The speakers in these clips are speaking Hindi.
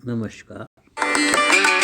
नमस्कार। मैं श्री आइए बहुत ज़्यादा मेडिटेशन कैसे किया जाता है ये सीखने की वजह से सहज और ध्यान की शक्तिशाली प्रणाली कैसे काम करती है इनके माध्यम से आप सबको बताऊंगा। इससे आपका हेल्थ और बॉडी में सारी चीज़ें बढ़िया चलना शुरू कर देंगी। तो चलिए शुरू करते हैं। हर तरीके आप यहाँ पे इसमें थ्योरी में भी बताया गया है कि आप किस प्रकार से सांस ले सकते हैं। धीरे धीरे चलिए फिर वापस से चलते हैं नीचे। अच्छे से शरीर को नीचे की ओर हल्का सा हिलाते हुए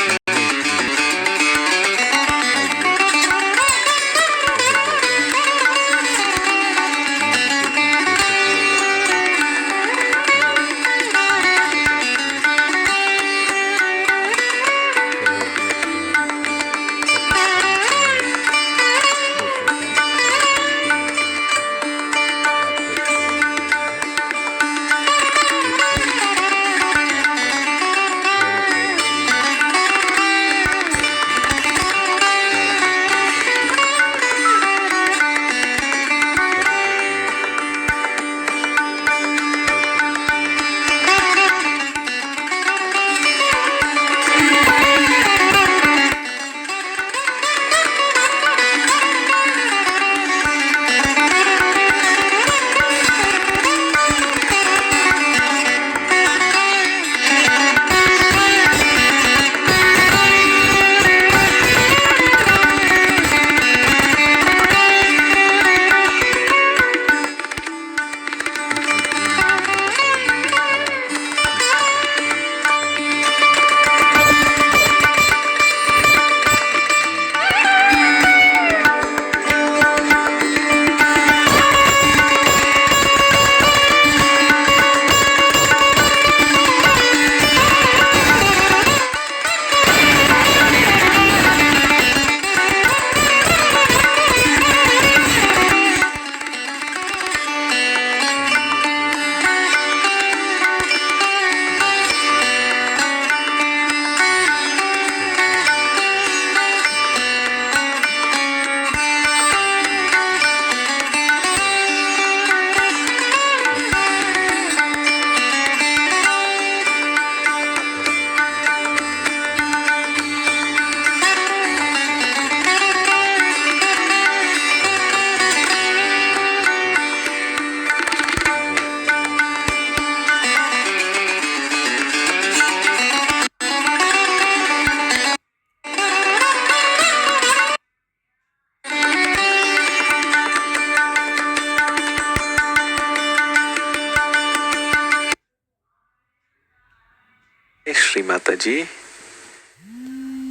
जैसे श्री माता जी,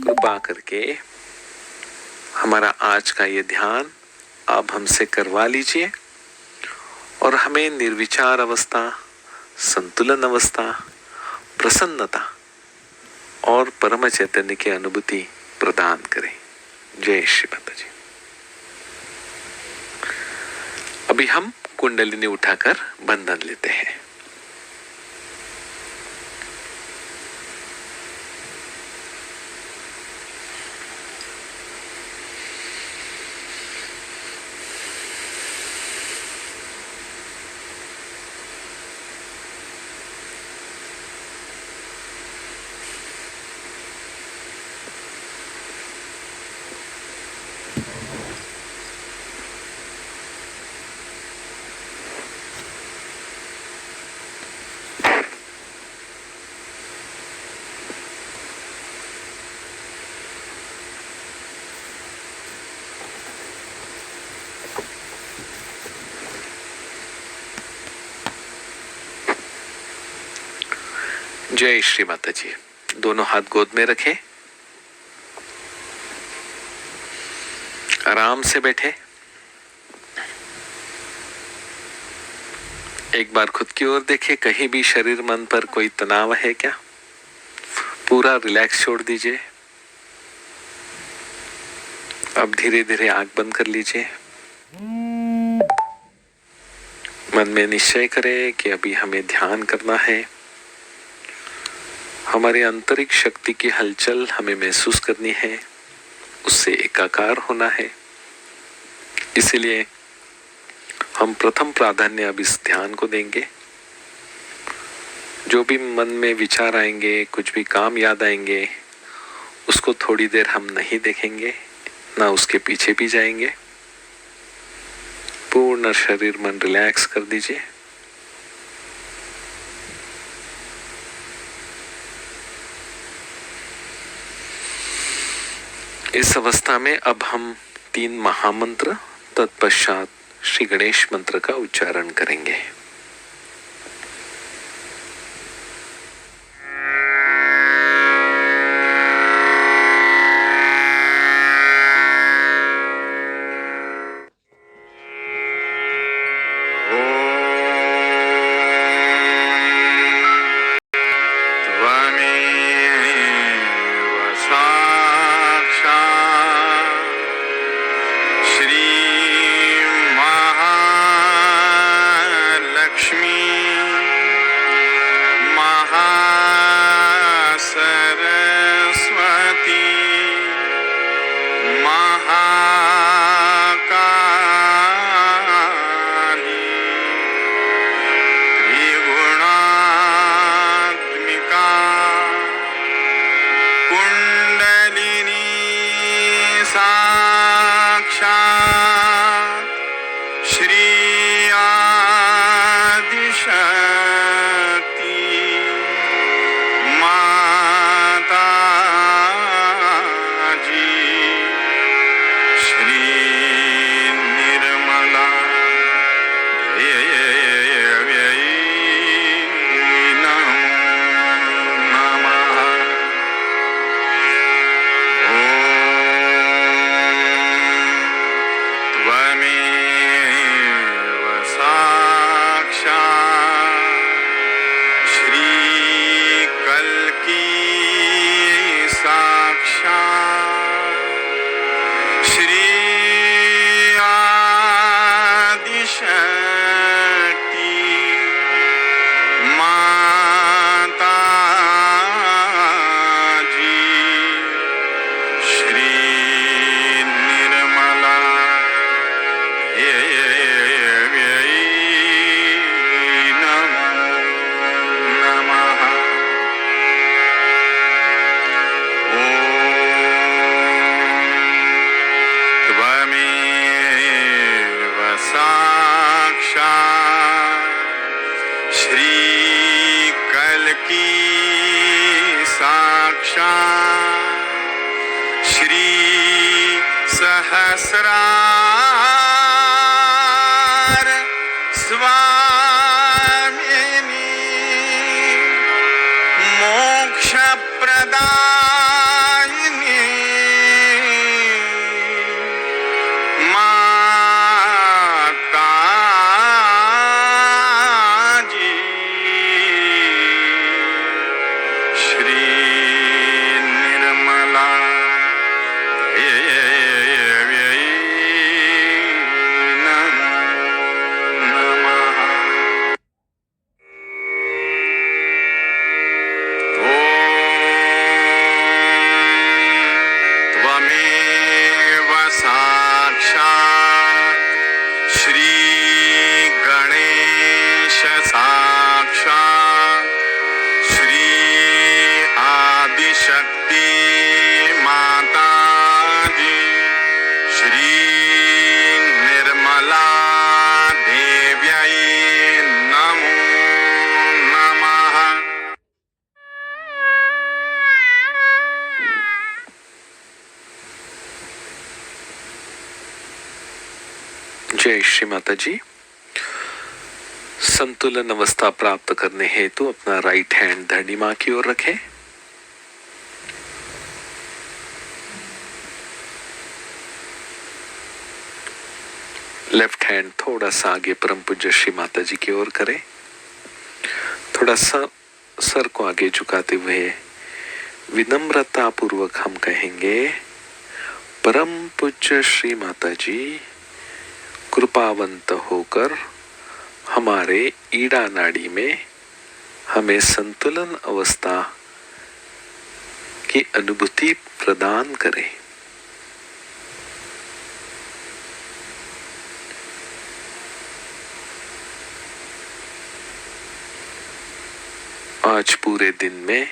कृपा करके हमारा आज का ये ध्यान आप हमसे करवा लीजिए और हमें निर्विचार अवस्था, संतुलन अवस्था, प्रसन्नता और परम चैतन्य की अनुभूति प्रदान करें। जय श्री माता जी। अभी हम कुंडलिनी उठाकर बंधन लेते हैं। जय श्री माता जी। दोनों हाथ गोद में रखें, आराम से बैठे। एक बार खुद की ओर देखें, कहीं भी शरीर मन पर कोई तनाव है क्या? पूरा रिलैक्स छोड़ दीजिए। अब धीरे धीरे आंख बंद कर लीजिए। मन में निश्चय करें कि अभी हमें ध्यान करना है। हमारी आंतरिक शक्ति की हलचल हमें महसूस करनी है, उससे एकाकार होना है। इसीलिए हम प्रथम प्राधान्य अब इस ध्यान को देंगे। जो भी मन में विचार आएंगे, कुछ भी काम याद आएंगे, उसको थोड़ी देर हम नहीं देखेंगे, ना उसके पीछे भी जाएंगे। पूर्ण शरीर मन रिलैक्स कर दीजिए। इस अवस्था में अब हम 3 महामंत्र, तत्पश्चात श्री गणेश मंत्र का उच्चारण करेंगे। माता जी श्री निर्मला देव्यै नमो नमः। त्वमेव साक्षात् श्रीकल्की साक्षात् श्री आदिशक्ति माता जी श्री निर्मला देव्यै नमो नमः। त्वमेव साक्षात् श्रीकल्की साक्षात् श्री सहस्रार स्वामिनी मोक्षप्रदायिनी माता जी श्री निर्मला देव्यै नमो नमः। त्वमेव साक्षात् श्रीगणेश साक्षात् श्री आदिशक्ति माता जी श्री निर्मला देव्यै नमो नमः। जय श्री माता जी। संतुलन अवस्था प्राप्त करने हेतु अपना राइट हैंड धरणी मां की ओर रखें। लेफ्ट हैंड थोड़ा सा आगे परम पूज्य श्री माता जी की ओर करें। थोड़ा सा सर को आगे झुकाते हुए विनम्रता पूर्वक हम कहेंगे, परम पूज्य श्री माता जी कृपावंत होकर हमारे ईड़ा नाड़ी में हमें संतुलन अवस्था की अनुभूति प्रदान करें। आज पूरे दिन में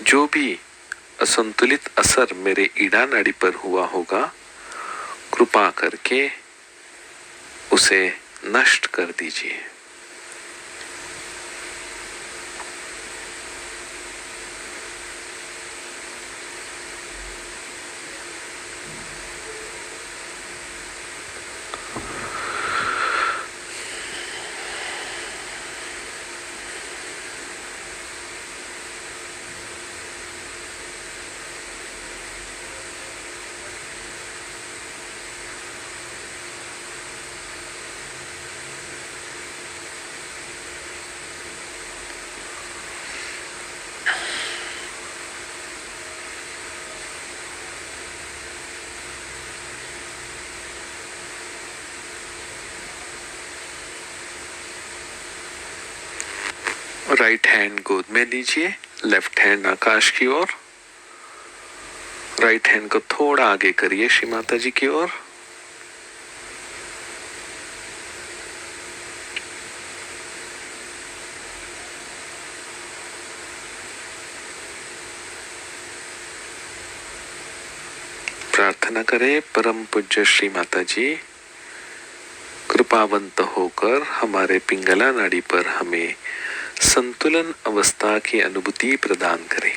जो भी असंतुलित असर मेरे ईड़ा नाड़ी पर हुआ होगा, कृपा करके उसे नष्ट कर दीजिए। राइट हैंड गोद में लीजिए, लेफ्ट हैंड आकाश की ओर। राइट हैंड को थोड़ा आगे करिए श्री माता जी की ओर। प्रार्थना करें, परम पूज्य श्री माता जी कृपावंत होकर हमारे पिंगला नाड़ी पर हमें संतुलन अवस्था की अनुभूति प्रदान करें।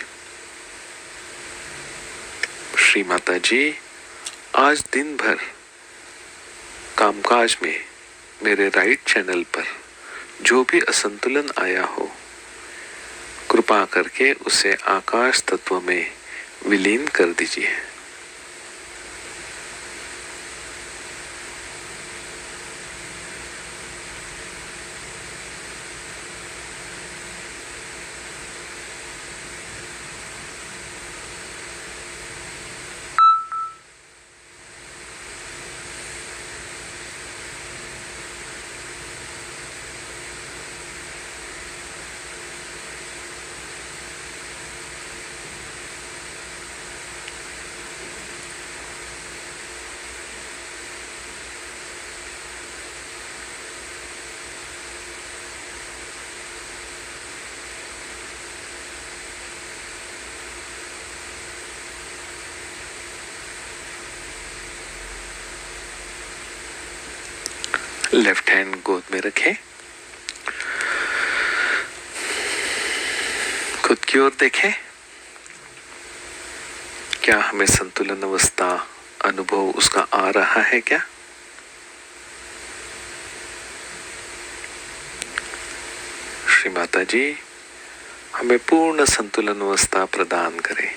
श्री माता जी, आज दिन भर कामकाज में मेरे राइट चैनल पर जो भी असंतुलन आया हो, कृपा करके उसे आकाश तत्व में विलीन कर दीजिए। लेफ्ट हैंड गोद में रखें, खुद की ओर देखें। क्या हमें संतुलन अवस्था अनुभव उसका आ रहा है क्या? श्री माता जी, हमें पूर्ण संतुलन अवस्था प्रदान करें।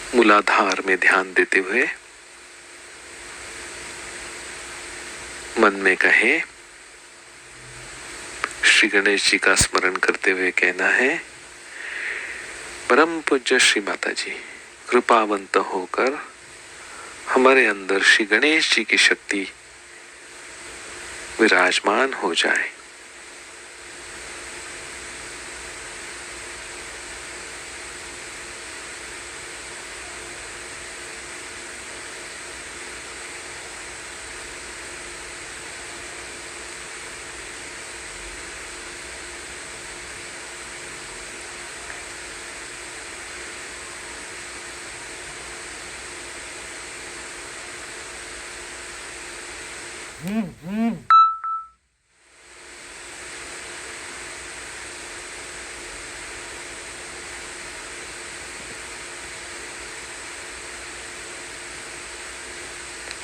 मूलाधार में ध्यान देते हुए मन में कहें, श्री गणेश जी का स्मरण करते हुए कहना है, परम पूज्य श्री माता जी, कृपावंत होकर हमारे अंदर श्री गणेश जी की शक्ति विराजमान हो जाए।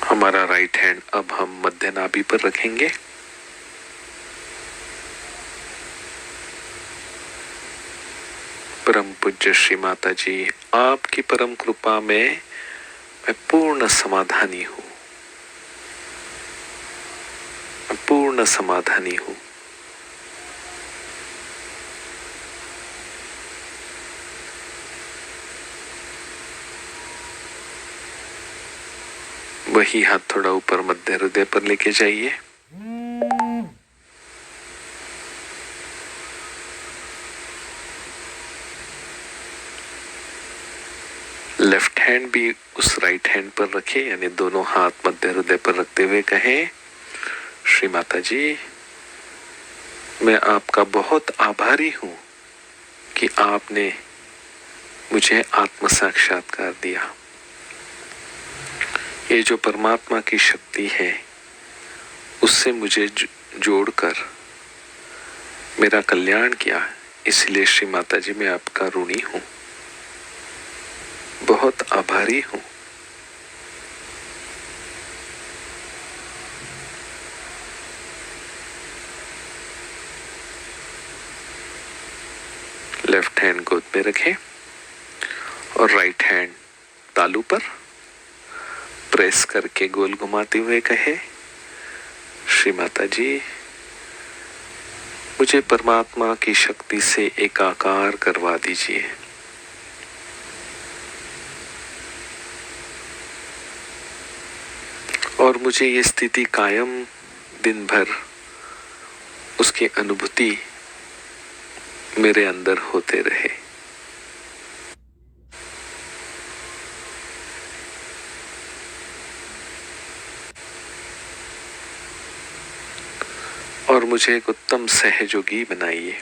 हमारा राइट हैंड अब हम मध्य नाभि पर रखेंगे। परम पूज्य श्री माता जी, आपकी परम कृपा में मैं पूर्ण समाधानी हूँ, मैं पूर्ण समाधानी हूँ। वही हाथ थोड़ा ऊपर मध्य हृदय पर लेके जाइए। लेफ्ट हैंड भी उस राइट हैंड पर रखे, यानी दोनों हाथ मध्य हृदय पर रखते हुए कहें, श्री माता जी, मैं आपका बहुत आभारी हूं कि आपने मुझे आत्म साक्षात्कार दिया। ये जो परमात्मा की शक्ति है उससे मुझे जोड़कर मेरा कल्याण किया, इसलिए श्री माता जी मैं आपका ऋणी हूं, बहुत आभारी हूं। लेफ्ट हैंड गोद में रखें और राइट हैंड तालू पर प्रेस करके गोल घुमाते हुए कहे, श्री माता जी, मुझे परमात्मा की शक्ति से एकाकार करवा दीजिए। और मुझे ये स्थिति कायम दिन भर उसकी अनुभूति मेरे अंदर होते रहे। और मुझे एक उत्तम सहयोगी बनाइए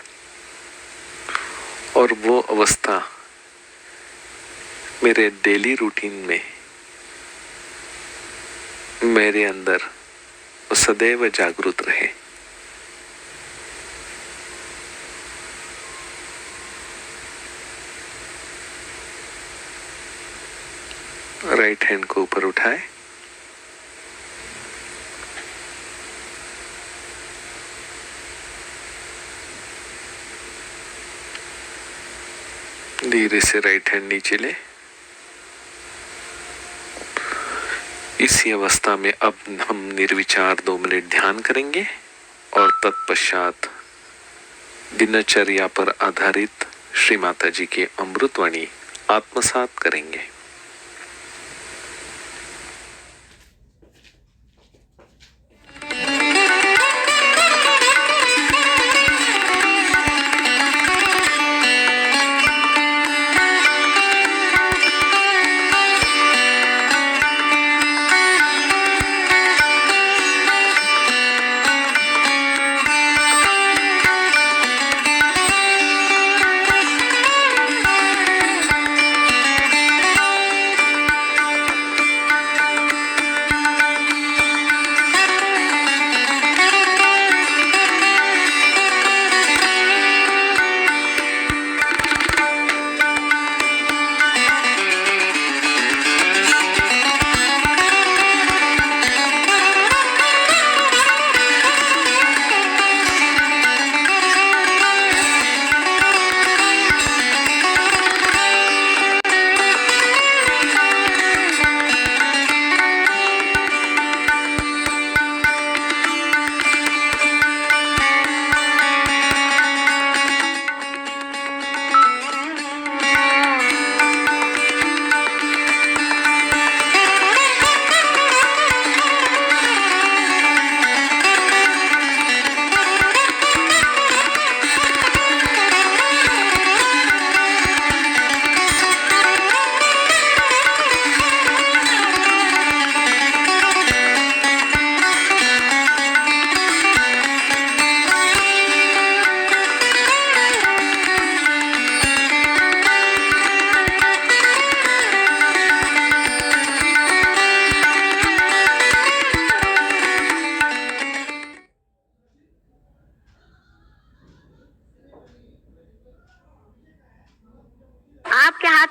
और वो अवस्था मेरे डेली रूटीन में मेरे अंदर वो सदैव जागृत रहे। राइट हैंड को ऊपर उठाए, धीरे से राइट हैंड नीचे ले। इसी अवस्था में अब हम निर्विचार 2 मिनट ध्यान करेंगे और तत्पश्चात दिनचर्या पर आधारित श्री माता जी की अमृतवाणी आत्मसात करेंगे।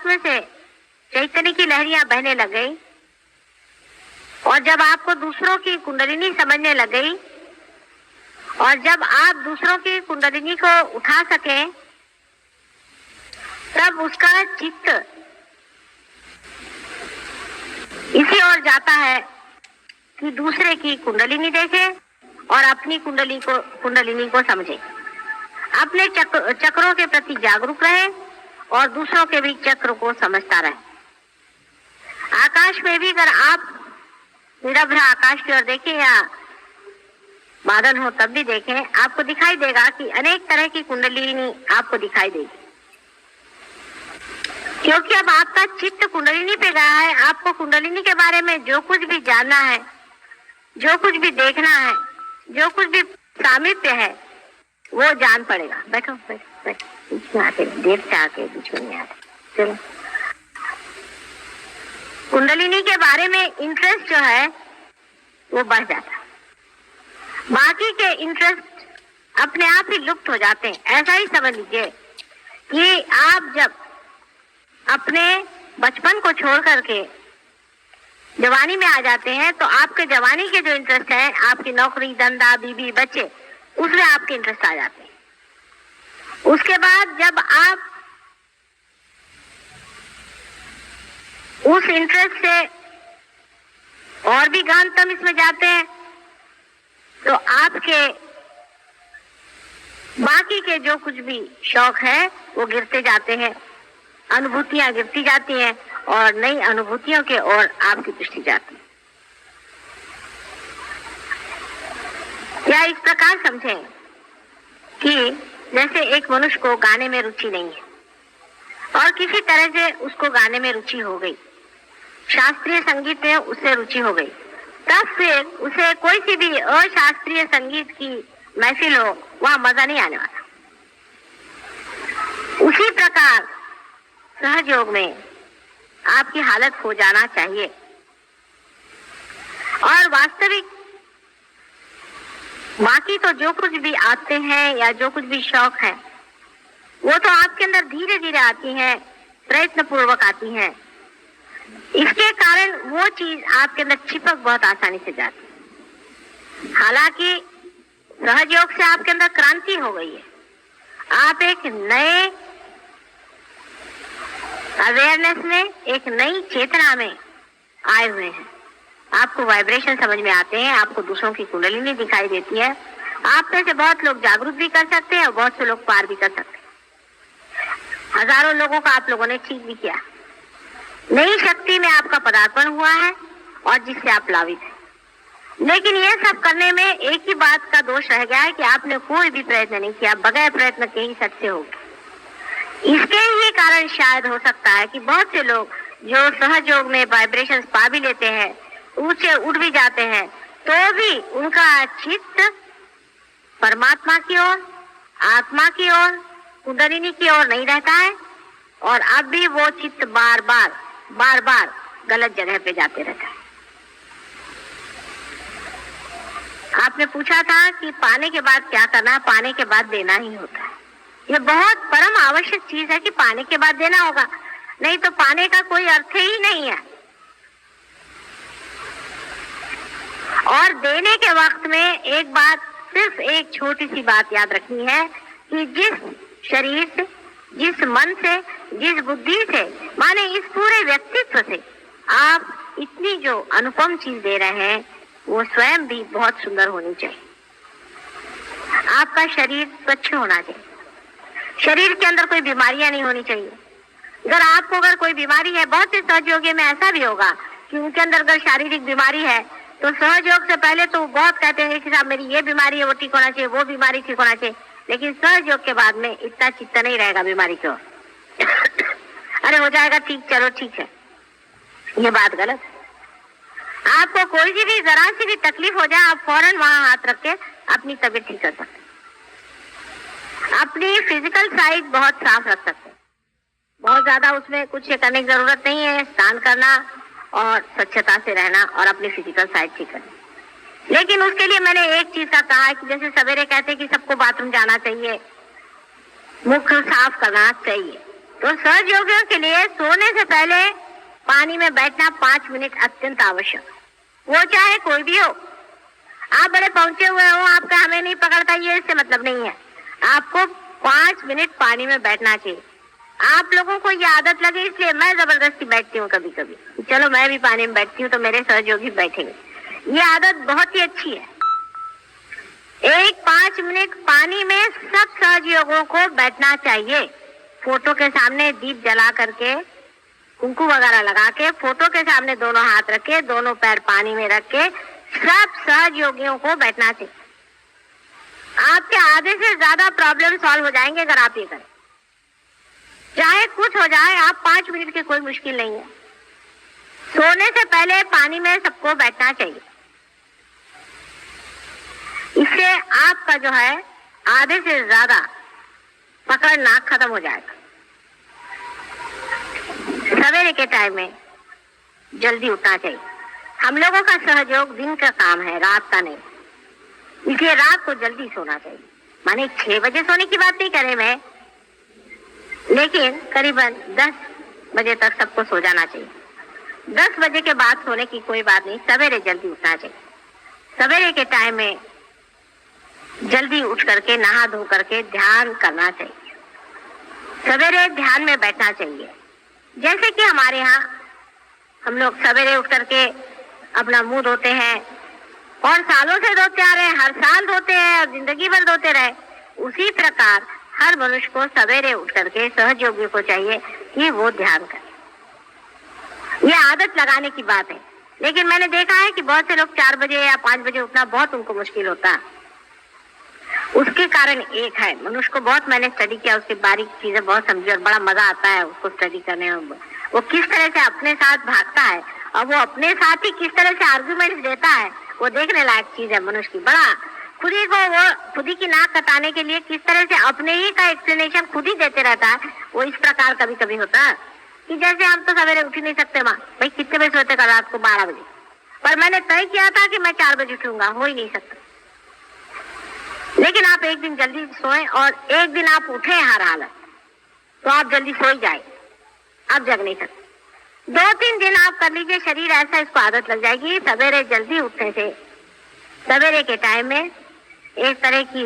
में से चैतन्य की लहरियां बहने लग गई और जब आपको दूसरों की कुंडलिनी समझने लग गई और जब आप दूसरों की कुंडलिनी को उठा सके तब उसका चित्त इसी ओर जाता है कि दूसरे की कुंडलिनी देखे और अपनी कुंडलिनी को समझे, अपने चक्रों के प्रति जागरूक रहे और दूसरों के भी चक्र को समझता रहे। आकाश में भी अगर आप निरभ्र आकाश की ओर देखें या बादल हो तब भी देखें, आपको दिखाई देगा कि अनेक तरह की कुंडलिनी आपको दिखाई देगी, क्योंकि अब आपका चित्त कुंडलिनी पे गया है। आपको कुंडलिनी के बारे में जो कुछ भी जानना है, जो कुछ भी देखना है, जो कुछ भी सामीप्य है वो जान पड़ेगा। बैठो बैठो बैठो, बीच में आके, देर से आके बीच में नहीं आते। चलो, कुंडलिनी के बारे में इंटरेस्ट जो है वो बढ़ जाता है, बाकी के इंटरेस्ट अपने आप ही लुप्त हो जाते हैं। ऐसा ही समझ लीजिए कि आप जब अपने बचपन को छोड़ करके जवानी में आ जाते हैं तो आपके जवानी के जो इंटरेस्ट है, आपकी नौकरी धंधा बीबी बच्चे, उसमें आपके इंटरेस्ट आ जाते हैं। उसके बाद जब आप उस इंटरेस्ट से और भी गहनतम इसमें जाते हैं तो आपके बाकी के जो कुछ भी शौक है वो गिरते जाते हैं, अनुभूतियां गिरती जाती हैं और नई अनुभूतियों के ओर आपकी दृष्टि जाती है। या इस प्रकार समझें कि जैसे एक मनुष्य को गाने में रुचि नहीं है और किसी तरह से उसको गाने में रुचि हो गई, शास्त्रीय संगीत में उससे रुचि हो गई, तब फिर उसे कोई सी भी अशास्त्रीय संगीत की महफिल हो वहां मजा नहीं आने वाला। उसी प्रकार सहज योग में आपकी हालत हो जाना चाहिए। और वास्तविक बाकी तो जो कुछ भी आते हैं या जो कुछ भी शौक है वो तो आपके अंदर धीरे धीरे आती हैं, प्रयत्न पूर्वक आती हैं। इसके कारण वो चीज आपके अंदर चिपक बहुत आसानी से जाती है। हालांकि सहयोग से आपके अंदर क्रांति हो गई है, आप एक नए अवेयरनेस में, एक नई चेतना में आए हुए हैं। आपको वाइब्रेशन समझ में आते हैं, आपको दूसरों की कुंडलिनी दिखाई देती है। आप में से बहुत लोग जागरूक भी कर सकते हैं और बहुत से लोग पार भी कर सकते हैं। हजारों लोगों का आप लोगों ने ठीक भी किया। नई शक्ति में आपका पदार्पण हुआ है और जिससे आप लाभित हैं। लेकिन ये सब करने में एक ही बात का दोष रह गया है कि आपने कोई भी प्रयत्न नहीं किया, बगैर प्रयत्न के ही सत्य हो गया। इसके ही कारण शायद हो सकता है कि बहुत से लोग जो सहयोग में वाइब्रेशंस पा भी लेते हैं, ऊंचे उठ भी जाते हैं, तो भी उनका चित्त परमात्मा की ओर, आत्मा की ओर, कुंडलिनी की ओर नहीं रहता है और अब भी वो चित्त बार बार गलत जगह पे जाते रहता है। आपने पूछा था कि पाने के बाद क्या करना है। पाने के बाद देना ही होता है। ये बहुत परम आवश्यक चीज है कि पाने के बाद देना होगा, नहीं तो पाने का कोई अर्थ ही नहीं है। और देने के वक्त में एक बात, सिर्फ एक छोटी सी बात याद रखनी है कि जिस शरीर से, जिस मन से, जिस बुद्धि से, माने इस पूरे व्यक्तित्व से आप इतनी जो अनुपम चीज दे रहे हैं वो स्वयं भी बहुत सुंदर होनी चाहिए। आपका शरीर स्वच्छ होना चाहिए, शरीर के अंदर कोई बीमारियां नहीं होनी चाहिए। अगर कोई बीमारी है, बहुत से सहयोगी में ऐसा भी होगा कि उनके अंदर अगर शारीरिक बीमारी है तो सहयोग से पहले तो बहुत कहते हैं कि साहब मेरी ये बीमारी है, वो ठीक होना चाहिए, वो बीमारी ठीक होना चाहिए, लेकिन सहयोग के बाद में इतना चित्त नहीं रहेगा बीमारी की ओर। अरे हो जाएगा ठीक, चलो ठीक है, ये बात गलत है। आपको कोई सी भी जरा सी भी तकलीफ हो जाए, आप फौरन वहां हाथ रख के अपनी तबीयत ठीक कर सकते, अपनी फिजिकल साइड बहुत साफ रख सकते हैं। बहुत ज्यादा उसमें कुछ करने की जरूरत नहीं है, स्नान करना और स्वच्छता से रहना और अपनी फिजिकल साइड ठीक करना। लेकिन उसके लिए मैंने एक चीज का कहा है कि जैसे सवेरे कहते हैं कि सबको बाथरूम जाना चाहिए, मुख साफ करना चाहिए, तो सहयोगियों के लिए सोने से पहले पानी में बैठना 5 मिनट अत्यंत आवश्यक। वो चाहे कोई भी हो, आप बड़े पहुंचे हुए हो, आपका हमें नहीं पकड़ता, ये इससे मतलब नहीं है। आपको 5 मिनट पानी में बैठना चाहिए। आप लोगों को ये आदत लगे इसलिए मैं जबरदस्ती बैठती हूँ कभी कभी, चलो मैं भी पानी में बैठती हूँ तो मेरे सहयोगी बैठेंगे। ये आदत बहुत ही अच्छी है। एक 5 मिनट पानी में सब सहयोगों को बैठना चाहिए। फोटो के सामने दीप जला करके, कुंकू वगैरह लगा के, फोटो के सामने दोनों हाथ रखे, दोनों पैर पानी में रख के सब सहयोगियों को बैठना चाहिए। आपके आधे से ज्यादा प्रॉब्लम सॉल्व हो जाएंगे अगर आप ये करें। चाहे कुछ हो जाए, आप 5 मिनट की कोई मुश्किल नहीं है। सोने से पहले पानी में सबको बैठना चाहिए। इससे आपका जो है आधे से ज्यादा पकड़ना खत्म हो जाएगा। सवेरे के टाइम में जल्दी उठना चाहिए। हम लोगों का सहयोग दिन का काम है, रात का नहीं, इसलिए रात को जल्दी सोना चाहिए। माने 6 बजे सोने की बात नहीं करे मैं, लेकिन करीबन 10 बजे तक सबको सो जाना चाहिए। 10 बजे के बाद सोने की कोई बात नहीं, सवेरे जल्दी उठना चाहिए। सवेरे के टाइम में जल्दी उठ करके नहा धो करके ध्यान करना चाहिए। सवेरे ध्यान में बैठना चाहिए। जैसे कि हमारे यहाँ हम लोग सवेरे उठ करके अपना मुंह धोते हैं और सालों से धोते आ रहे हैं, हर साल धोते हैं और जिंदगी भर धोते रहे, उसी प्रकार हर मनुष्य को सवेरे उठ करके सहयोगी को चाहिए कि वो ध्यान करे। ये आदत लगाने की बात है। लेकिन मैंने देखा है कि बहुत से लोग 4 बजे या 5 बजे उठना बहुत उनको मुश्किल होता है। उसके कारण एक है, मनुष्य को बहुत मैंने स्टडी किया, उसकी बारीक चीजें बहुत समझी और बड़ा मजा आता है उसको स्टडी करने में। वो किस तरह से अपने साथ भागता है और वो अपने साथ ही किस तरह से आर्गुमेंट्स देता है, वो देखने लायक चीज है मनुष्य की। बड़ा खुद ही को वो खुद ही की नाक कटाने के लिए किस तरह से अपने ही का एक्सप्लेनेशन खुद ही देते रहता है, वो इस प्रकार कभी कभी होता है। कि जैसे हम तो सवेरे उठ ही नहीं सकते माँ, भाई कितने बजे सोते कल रात को 12 बजे, पर मैंने तय किया था कि मैं 4 बजे उठूंगा, हो ही नहीं सकता। लेकिन आप एक दिन जल्दी सोएं और एक दिन आप उठे हर हालत, तो आप जल्दी सो ही जाए, आप जग नहीं सकते। 2-3 दिन आप कर लीजिए, शरीर ऐसा इसको आदत लग जाएगी। सवेरे जल्दी उठने से सवेरे के टाइम में एक तरह की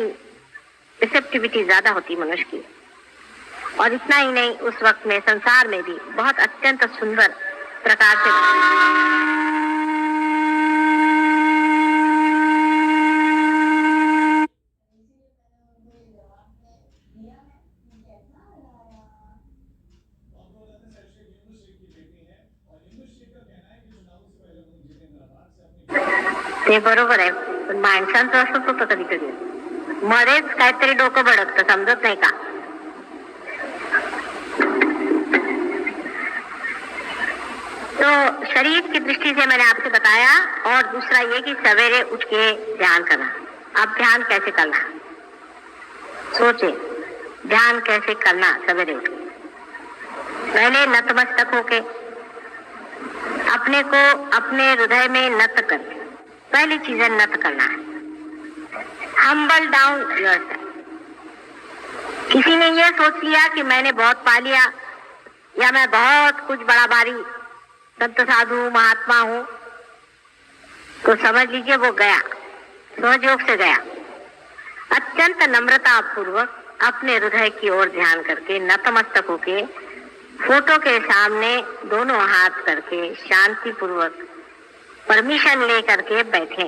रिसेप्टिविटी ज्यादा होती मनुष्य की, और इतना ही नहीं, उस वक्त में संसार में भी बहुत अत्यंत सुंदर प्रकार से ते बरोबर आहे, पण माणसांचं असंच होतं कधी कधी, मध्येच काहीतरी डोकं भडकतं, समजत नाही का. तो शरीर की दृष्टि से मैंने आपसे बताया, और दूसरा ये कि सवेरे उठ के ध्यान करना. अब ध्यान कैसे करना, सोचे ध्यान कैसे करना. सवेरे उठ के पहले नतमस्तक होके अपने को अपने हृदय में नत करके, पहली चीज है नत करना है. Humble down yourself. किसी ने ये सोच लिया कि मैंने बहुत पा लिया, या मैं बहुत कुछ बड़ा भारी संत साधु महात्मा हूं, तो समझ लीजिए वो गया, सहयोग से गया. अत्यंत नम्रता पूर्वक अपने हृदय की ओर ध्यान करके नतमस्तक होके फोटो के सामने दोनों हाथ करके शांति पूर्वक परमिशन ले करके बैठे.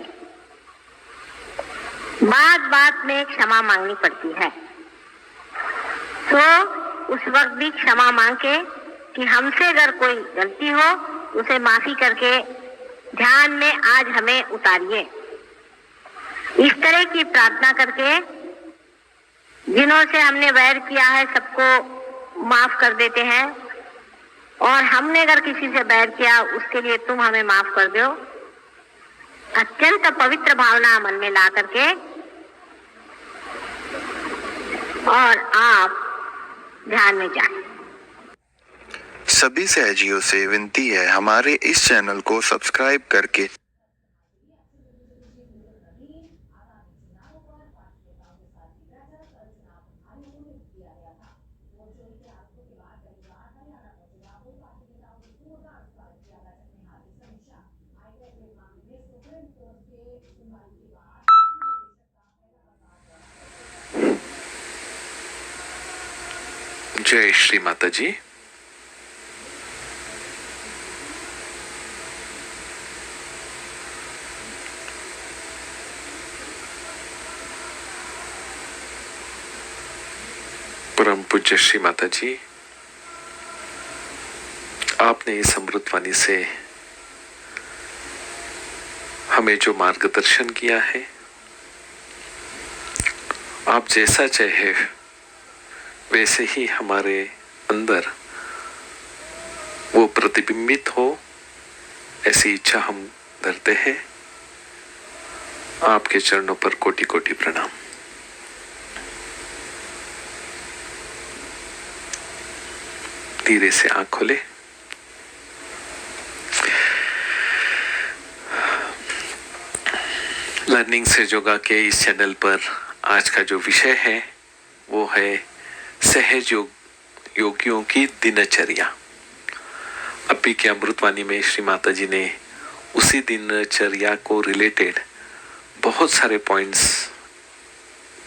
बात में क्षमा मांगनी पड़ती है, तो उस वक्त भी क्षमा मांग के कि हमसे अगर कोई गलती हो उसे माफी करके ध्यान में आज हमें उतारिए. इस तरह की प्रार्थना करके जिन्हों से हमने वैर किया है सबको माफ कर देते हैं, और हमने अगर किसी से बैर किया उसके लिए तुम हमें माफ कर दो. अत्यंत पवित्र भावना मन में ला करके और आप ध्यान में जाएं. सभी सहजियों से विनती है, हमारे इस चैनल को सब्सक्राइब करके जय श्री माता जी. परम पूज्य श्री माता जी, आपने इस अमृतवाणी से हमें जो मार्गदर्शन किया है, आप जैसा चाहे वैसे ही हमारे अंदर वो प्रतिबिंबित हो, ऐसी इच्छा हम धरते हैं. आपके चरणों पर कोटि कोटि प्रणाम. धीरे से आंख खोले. लर्निंग से योगा के इस चैनल पर आज का जो विषय है वो है सहज योगियों की दिनचर्या. अभी के अमृतवाणी में श्री माता जी ने उसी दिनचर्या को रिलेटेड बहुत सारे पॉइंट्स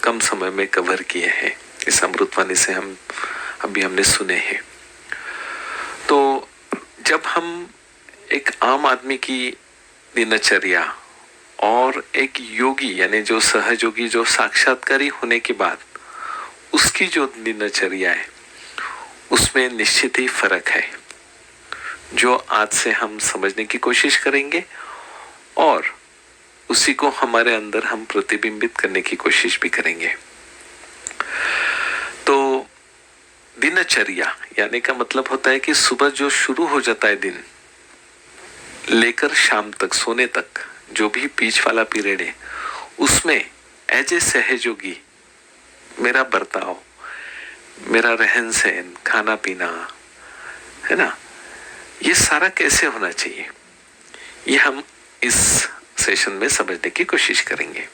कम समय में कवर किए हैं. इस अमृतवाणी से हमने सुने हैं. तो जब हम एक आम आदमी की दिनचर्या और एक योगी यानी जो सहयोगी, जो साक्षात्कारी होने के बाद उसकी जो दिनचर्या है, उसमें निश्चित ही फर्क है, जो आज से हम समझने की कोशिश करेंगे और उसी को हमारे अंदर हम प्रतिबिंबित करने की कोशिश भी करेंगे. तो दिनचर्या यानी का मतलब होता है कि सुबह जो शुरू हो जाता है दिन, लेकर शाम तक सोने तक जो भी बीच वाला पीरियड है, उसमें एज ए सहयोगी मेरा बर्ताव, मेरा रहन सहन, खाना पीना, है ना। ये सारा कैसे होना चाहिए, ये हम इस सेशन में समझने की कोशिश करेंगे।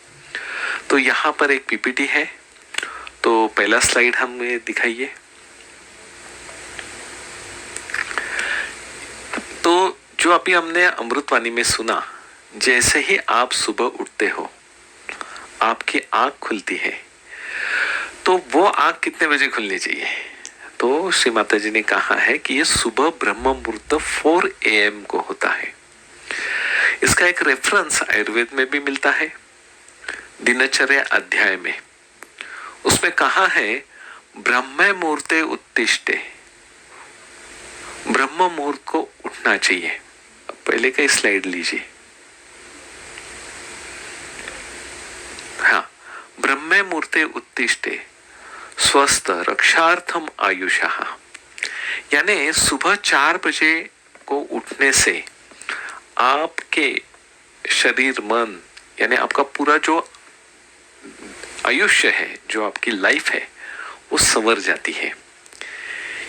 तो यहां पर एक पीपीटी है, तो पहला स्लाइड हमें दिखाइए। तो जो अभी हमने अमृतवाणी में सुना, जैसे ही आप सुबह उठते हो, आपकी आंख खुलती है, तो वो आंख कितने बजे खुलनी चाहिए? तो श्री माता जी ने कहा है कि ये सुबह ब्रह्म मुहूर्त 4 AM को होता है। इसका एक रेफरेंस आयुर्वेद में भी मिलता है, दिनचर्या अध्याय में। उसमें कहा है ब्रह्म मुहूर्ते उत्तिष्ठे, ब्रह्म मुहूर्त को उठना चाहिए। पहले का स्लाइड लीजिए। हाँ, ब्रह्म मुहूर्ते उत्तिष्ठे स्वस्थ रक्षार्थम आयुषः, यानी सुबह 4 बजे को उठने से आपके शरीर मन, यानी आपका पूरा जो आयुष्य है, जो आपकी लाइफ है, वो संवर जाती है।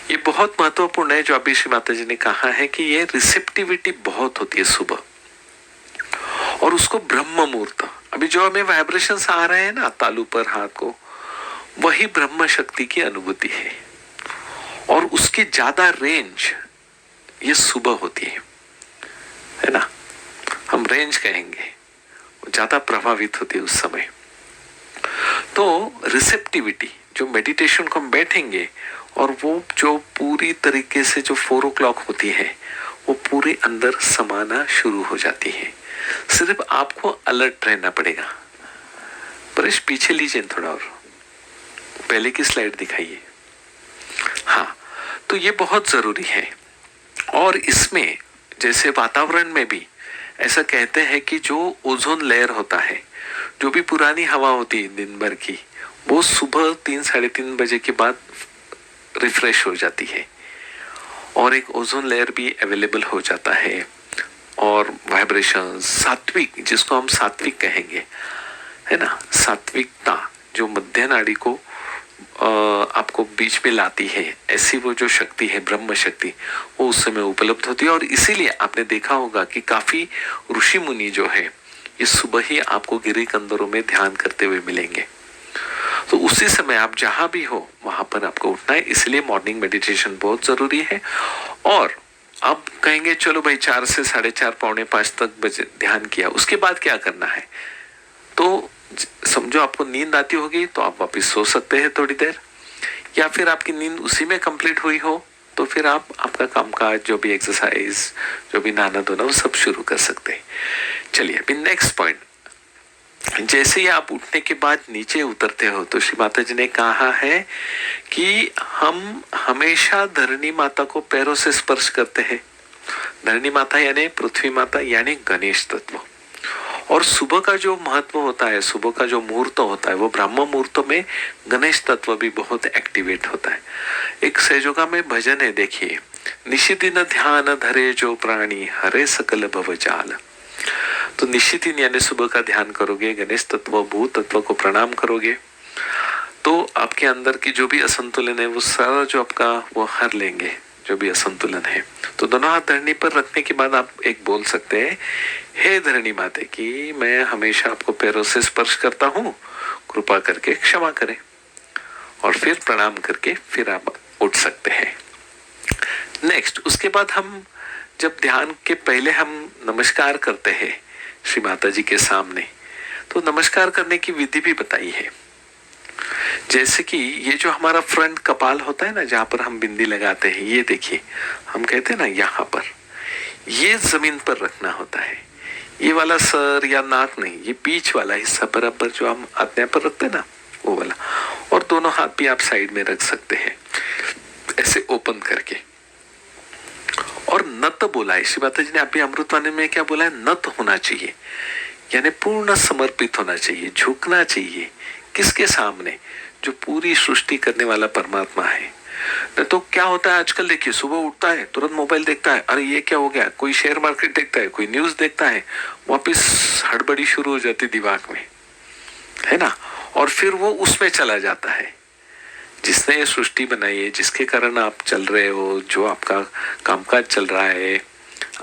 ये बहुत महत्वपूर्ण है जो अभी श्री माता जी ने कहा है कि ये रिसेप्टिविटी बहुत होती है सुबह, और उसको ब्रह्म मुहूर्त, अभी जो हमें वाइब्रेशंस आ रहे हैं ना तालू पर हाथ को, वही ब्रह्म शक्ति की अनुभूति है, और उसकी ज्यादा रेंज ये सुबह होती है ना। हम रेंज कहेंगे, वो ज्यादा प्रभावित होती है उस समय। तो रिसेप्टिविटी, जो मेडिटेशन को हम बैठेंगे और वो जो पूरी तरीके से जो 4 o'clock होती है, वो पूरे अंदर समाना शुरू हो जाती है। सिर्फ आपको अलर्ट रहना पड़ेगा। परेश पीछे लीजिए थोड़ा, और पहले की स्लाइड दिखाइए। हाँ, तो ये बहुत जरूरी है। और इसमें जैसे वातावरण में भी ऐसा कहते हैं कि जो ओजोन लेयर होता है, जो भी पुरानी हवा होती है दिन भर की, वो सुबह 3-3:30 बजे के बाद रिफ्रेश हो जाती है, और एक ओजोन लेयर भी अवेलेबल हो जाता है। और वाइब्रेशन सात्विक, जिसको हम सात्विक कहेंगे, है ना, सात्विकता जो मध्य नाड़ी को आपको बीच में लाती है, ऐसी वो जो शक्ति है, ब्रह्म शक्ति, वो उस समय उपलब्ध होती है। और इसीलिए आपने देखा होगा कि काफी ऋषि मुनि जो है, ये सुबह ही आपको गिरी कंदरों में ध्यान करते हुए मिलेंगे। तो उसी समय आप जहां भी हो वहां पर आपको उठना है, इसलिए मॉर्निंग मेडिटेशन बहुत जरूरी है। और आप कहेंगे चलो भाई 4 से 4:30 पौने 5 तक बजे ध्यान किया, उसके बाद क्या करना है? तो समझो आपको नींद आती होगी तो आप वापस सो सकते हैं थोड़ी देर, या फिर आपकी नींद उसी में कंप्लीट हुई हो तो फिर आप आपका कामकाज, जो भी एक्सरसाइज, जो भी नहाना धोना, वो सब शुरू कर सकते हैं। चलिए अभी नेक्स्ट पॉइंट। जैसे ही आप उठने के बाद नीचे उतरते हो, तो श्री माता जी ने कहा है कि हम हमेशा धरणी माता को पैरों से स्पर्श करते हैं। धरणी माता यानी पृथ्वी माता, यानी गणेश तत्व। और सुबह का जो महत्व होता है, सुबह का जो मुहूर्त होता है, वो ब्रह्म मुहूर्त में गणेश तत्व भी बहुत एक्टिवेट होता है। एक सहयोगा में भजन है, देखिए, निशिदिन ध्यान धरे जो प्राणी हरे सकल भवजाल। तो निशिदिन यानी सुबह का ध्यान करोगे, गणेश तत्व, भूत तत्व को प्रणाम करोगे, तो आपके अंदर की जो भी असंतुलन है वो सारा जो आपका वो हर लेंगे, जो भी असंतुलन है। तो दोनों हाथ धरनी पर रखने के बाद आप एक बोल सकते हैं, हे धरणी माते की, मैं हमेशा आपको पैरों से स्पर्श करता हूँ, कृपा करके क्षमा करें। और फिर प्रणाम करके फिर आप उठ सकते हैं। नेक्स्ट, उसके बाद हम जब ध्यान के पहले हम नमस्कार करते हैं श्री माता जी के सामने, तो नमस्कार करने की विधि भी बताई है। जैसे कि ये जो हमारा फ्रंट कपाल होता है ना, जहां पर हम बिंदी लगाते हैं, ये देखिए, हम कहते हैं ना यहाँ पर, ये जमीन पर रखना होता है। ये वाला सर या नाक नहीं, ये बीच वाला हिस्सा बराबर जो हम आत्मा पर रखते हैं ना, वो वाला। और दोनों हाथ भी आप साइड में रख सकते हैं, ऐसे ओपन करके। और नत बोला है श्री माता जी ने, अभी अमृतवाणी में क्या बोला है? नत होना चाहिए, यानी पूर्ण समर्पित होना चाहिए, झुकना चाहिए। किसके सामने? जो पूरी सृष्टि करने वाला परमात्मा है। तो क्या होता है आजकल, देखिए, सुबह उठता है तुरंत मोबाइल देखता है, अरे ये क्या हो गया, कोई शेयर मार्केट देखता है, कोई न्यूज देखता है, वापिस हड़बड़ी शुरू हो जाती दिमाग में, है ना, और फिर वो उसमें चला जाता है। जिसने ये सृष्टि बनाई है, जिसके कारण आप चल रहे हो, जो आपका कामकाज चल रहा है,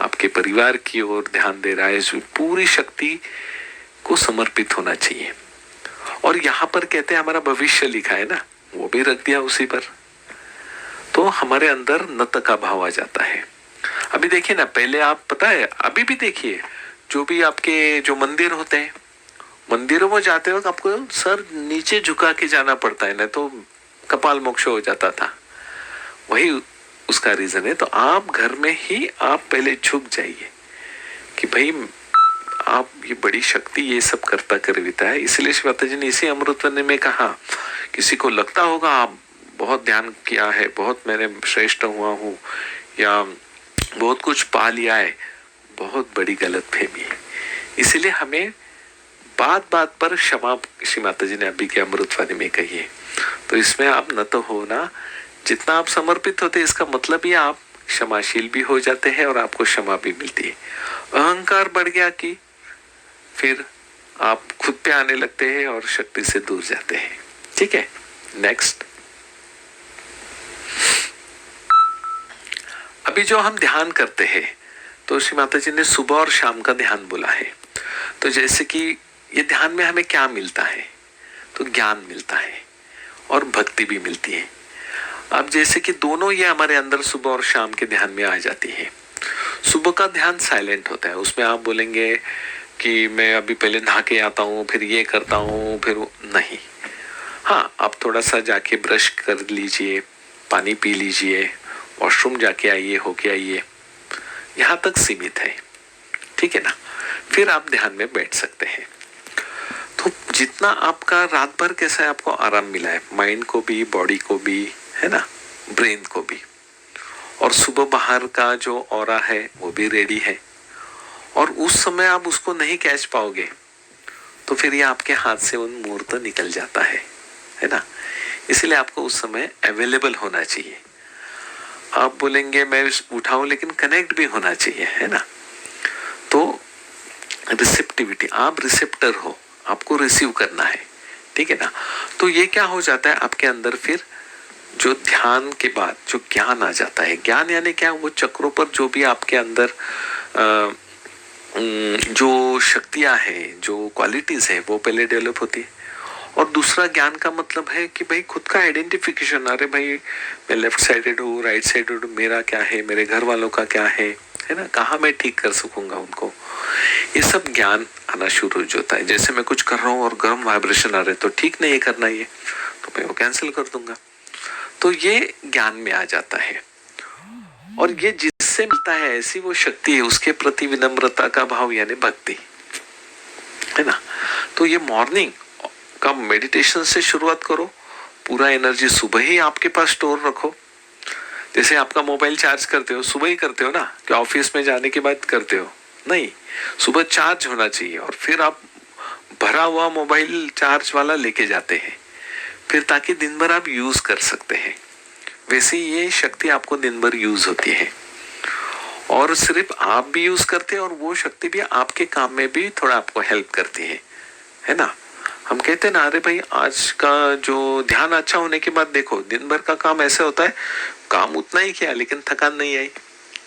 आपके परिवार की ओर ध्यान दे रहा है, इस पूरी शक्ति को समर्पित होना चाहिए। और यहाँ पर कहते हैं हमारा भविष्य लिखा है ना, वो भी रख दिया उसी पर, तो हमारे अंदर नत का भाव आ जाता है। अभी देखिए ना, पहले आप पता है, अभी भी देखिए, जो भी आपके जो मंदिर होते हैं, मंदिरों में जाते वक्त आपको सर नीचे झुका के जाना पड़ता है, ना तो कपाल मोक्ष हो जाता था। वही उसका रीजन है। तो आप घर में ही आप पहले झुक जाइए कि भाई आप, ये बड़ी शक्ति ये सब करता करविता है। इसलिए श्री माता जी ने इसी अमृतवनी में कहा, किसी को लगता होगा आप बहुत ध्यान किया है, बहुत मैंने श्रेष्ठ हुआ हूँ या बहुत कुछ पा लिया है, बहुत बड़ी गलतफहमी है। इसीलिए हमें बात बात पर क्षमा श्री माता जी ने अभी के अमृतवाणी में कही है। तो इसमें आप न तो होना, जितना आप समर्पित होते इसका मतलब ही आप क्षमाशील भी हो जाते हैं और आपको क्षमा भी मिलती है। अहंकार बढ़ गया कि फिर आप खुद पे आने लगते हैं और शक्ति से दूर जाते हैं। ठीक है, नेक्स्ट। अभी जो हम ध्यान करते हैं, तो श्री माता जी ने सुबह और शाम का ध्यान बोला है। तो जैसे कि ये ध्यान में हमें क्या मिलता है, तो ज्ञान मिलता है और भक्ति भी मिलती है। अब जैसे कि दोनों ये हमारे अंदर सुबह और शाम के ध्यान में आ जाती है। सुबह का ध्यान साइलेंट होता है, उसमें आप बोलेंगे कि मैं अभी पहले नहा के आता हूँ, फिर ये करता हूँ, फिर नहीं। हाँ, आप थोड़ा सा जाके ब्रश कर लीजिए, पानी पी लीजिए, वॉशरूम जाके आइए, होके आइए, यहाँ तक सीमित है। ठीक है ना, फिर आप ध्यान में बैठ सकते हैं। तो जितना आपका रात भर कैसा है, आपको आराम मिला है, माइंड को भी, बॉडी को भी, है ना, ब्रेन को भी। और सुबह बाहर का जो ऑरा है वो भी रेडी है, और उस समय आप उसको नहीं कैच पाओगे तो फिर ये आपके हाथ से उन मुहूर्त निकल जाता है ना। इसलिए आपको उस समय अवेलेबल होना चाहिए। आप बोलेंगे मैं उठाऊं, लेकिन कनेक्ट भी होना चाहिए, है ना। तो रिसेप्टिविटी, आप रिसेप्टर हो, आपको रिसीव करना है। ठीक है ना। तो ये क्या हो जाता है आपके अंदर, फिर जो ध्यान के बाद जो ज्ञान आ जाता है। ज्ञान यानी क्या, वो चक्रों पर जो भी आपके अंदर जो शक्तियां हैं, जो क्वालिटीज है, वो पहले डेवलप होती है। और दूसरा ज्ञान का मतलब है कि भाई खुद का आइडेंटिफिकेशन, अरे भाई मैं लेफ्ट साइडेड हूँ, राइट साइडेड हूँ, मेरा क्या है, मेरे घर वालों का क्या है ना, कहाँ मैं ठीक कर सकूंगा उनको, ये सब ज्ञान आना शुरू हो जाता है। जैसे मैं कुछ कर रहा हूँ और गर्म वाइब्रेशन आ रहे तो ठीक नहीं करना ये, तो मैं वो कैंसिल कर दूंगा। तो ये ज्ञान में आ जाता है। और ये जिससे मिलता है ऐसी वो शक्ति है, उसके प्रति विनम्रता का भाव यानी भक्ति, है ना। तो ये मॉर्निंग का मेडिटेशन से शुरुआत करो, पूरा एनर्जी सुबह ही आपके पास स्टोर रखो। जैसे आपका मोबाइल चार्ज करते हो, सुबह ही करते हो ना, कि ऑफिस में जाने के बाद करते हो, नहीं, सुबह चार्ज होना चाहिए। और फिर आप भरा हुआ मोबाइल चार्ज वाला लेके जाते हैं, फिर ताकि दिन भर आप यूज कर सकते हैं। वैसे ये शक्ति आपको दिन भर यूज होती है, और सिर्फ आप भी यूज करते हैं और वो शक्ति भी आपके काम में भी थोड़ा आपको हेल्प करती है ना। हम कहते हैं ना, अरे भाई आज का जो ध्यान अच्छा होने के बाद देखो दिन भर का काम ऐसे होता है, काम उतना ही किया लेकिन थकान नहीं आई,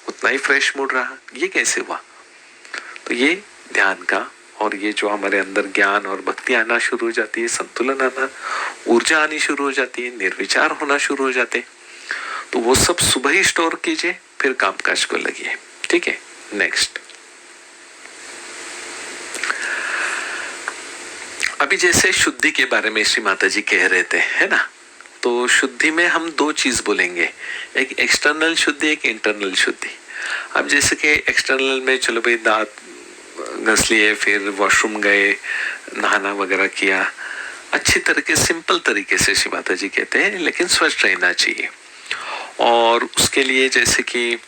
उतना ही फ्रेश मूड रहा, ये कैसे हुआ। तो ये ध्यान का, और ये जो हमारे अंदर ज्ञान और भक्ति आना शुरू हो जाती है, संतुलन आना, ऊर्जा आनी शुरू हो जाती है, निर्विचार होना शुरू हो जाते हैं, तो वो सब सुबह ही स्टोर कीजिए, फिर कामकाज को लगिए। ठीक है, नेक्स्ट। अभी जैसे शुद्धि के बारे में श्री माता जी कह रहे थे, है ना। तो शुद्धि में हम दो चीज बोलेंगे, एक एक्सटर्नल शुद्धि, एक इंटरनल शुद्धि। अब जैसे कि एक्सटर्नल में चलो भाई दांत घस लिए, फिर वॉशरूम गए, नहाना वगैरह किया, अच्छी तरीके, सिंपल तरीके से श्री माता जी कहते हैं, लेकिन स्वच्छ रहना चाहिए। और उसके लिए जैसे कि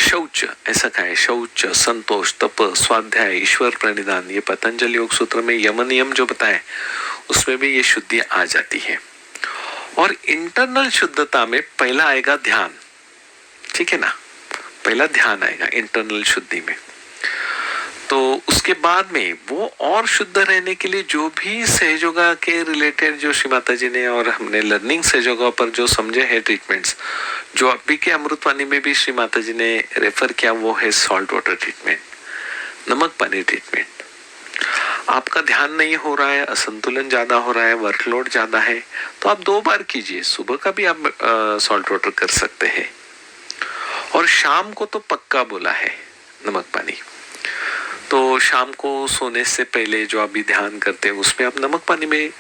शौच, ऐसा कहा है, शौच, संतोष, तप, स्वाध्याय, ईश्वर प्रणिधान, ये पतंजलि योग सूत्र में यम नियम जो बताए उसमें भी ये शुद्धि आ जाती है। और इंटरनल शुद्धता में पहला आएगा ध्यान। ठीक है ना, पहला ध्यान आएगा इंटरनल शुद्धि में। तो उसके बाद में वो और शुद्ध रहने के लिए जो भी सहयोगा के रिलेटेड जो श्री माता जी ने और हमने लर्निंग सहयोगा पर जो समझे हैं ट्रीटमेंट्स, जो अभी के अमृतवाणी में भी श्री माता जी ने रेफर किया, वो है सॉल्ट वाटर ट्रीटमेंट, नमक पानी ट्रीटमेंट। आपका ध्यान नहीं हो रहा है, असंतुलन ज्यादा हो रहा है, वर्कलोड ज्यादा है, तो आप 2 बार कीजिए। सुबह का भी आप सॉल्ट वाटर कर सकते हैं और शाम को तो पक्का बोला है नमक पानी। तो शाम को सोने से पहले जो आप भी ध्यान करते हैं उसमें आप नमक पानी में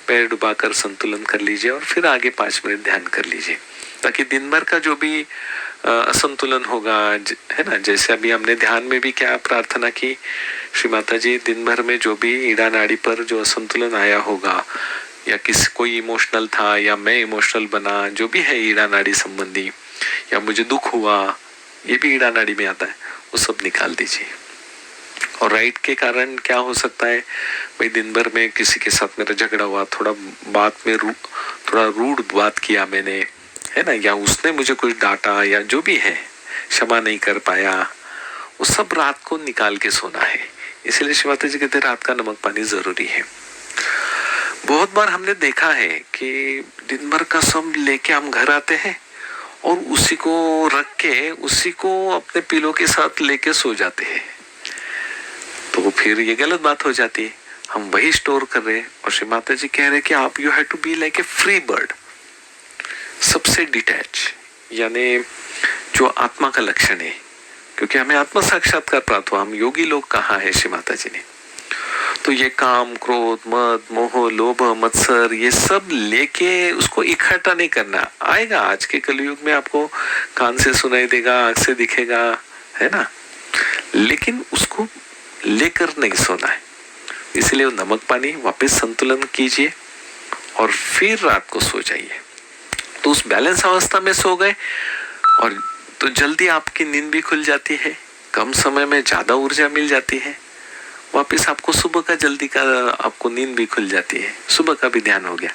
पैर डुबाकर संतुलन कर लीजिए और फिर आगे 5 मिनट ध्यान कर लीजिए, ताकि दिन भर का जो भी असंतुलन होगा, है ना, जैसे अभी हमने ध्यान में भी क्या प्रार्थना की, श्री माता जी दिन भर में जो भी ईड़ा नाड़ी पर जो असंतुलन आया होगा, या किसी कोई इमोशनल था या मैं इमोशनल बना, जो भी है ईड़ा नाड़ी संबंधी, या मुझे दुख हुआ, ये भी ईड़ा नाड़ी में आता है, वो सब निकाल दीजिए। और राइट के कारण क्या हो सकता है, भाई दिन भर में किसी के साथ मेरा झगड़ा हुआ, थोड़ा बात में थोड़ा रूड बात किया मैंने, है ना, या उसने मुझे कुछ डांटा, या जो भी है क्षमा नहीं कर पाया, वो सब रात को निकाल के सोना है। इसलिए श्री माता जी कहते हैं रात का नमक पानी जरूरी है। बहुत बार हमने देखा है कि दिन भर का सब लेके हम घर आते हैं और उसी को रख के उसी को अपने पिलो के साथ लेके सो जाते हैं, तो फिर ये गलत बात हो जाती है। हम वही स्टोर कर रहे हैं और श्री माता जी कह रहे कि आप you have to be like a free bird, सबसे डिटैच, यानी जो आत्मा का लक्षण है, क्योंकि हमें आत्मा साक्षात्कार प्राप्त हुआ, हम योगी लोग कहाँ है श्री माता जी ने। तो ये काम, क्रोध, मद, मोह, लोभ, मत्सर, ये सब लेके उसको इकट्ठा नहीं करना। आएगा आज के कलयुग में, आपको कान से सुनाई देगा, आंख से दिखेगा, है ना, लेकिन उसको लेकर नहीं सोना है। इसलिए नमक पानी वापस संतुलन कीजिए और फिर रात को सो जाइए। तो उस बैलेंस अवस्था में सो गए और तो जल्दी आपकी नींद भी खुल जाती है, कम समय में ज्यादा ऊर्जा मिल जाती है, वापस आपको सुबह का जल्दी का आपको नींद भी खुल जाती है, सुबह का भी ध्यान हो गया।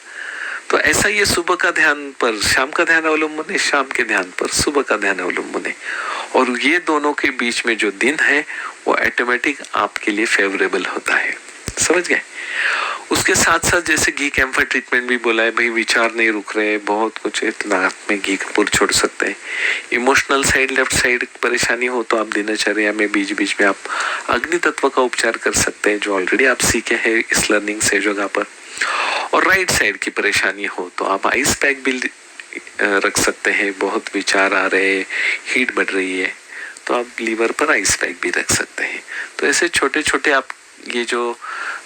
तो ऐसा ये सुबह का ध्यान पर शाम का ध्यान अवलंबन है, शाम के ध्यान पर सुबह का ध्यान अवलंबन है, और ये दोनों के बीच में जो दिन है वो ऑटोमेटिक आपके लिए फेवरेबल होता है। समझ गए? उसके साथ साथ जैसे घी कैम्फर ट्रीटमेंट भी बोला है, भाई विचार नहीं रुक रहे, बहुत कुछ रात में घी कपूर छोड़ सकते हैं। इमोशनल साइड, लेफ्ट साइड परेशानी हो तो आप दिनचर्या में बीच बीच में आप अग्नि तत्व का उपचार कर सकते हैं, जो ऑलरेडी आप सीखे हैं इस लर्निंग से जगह पर। और राइट साइड की परेशानी हो तो आप आइस पैक भी रख सकते हैं, बहुत विचार आ रहे, हीट बढ़ रही है, तो आप लीवर पर आइस पैक भी रख सकते हैं। तो ऐसे छोटे छोटे आप ये जो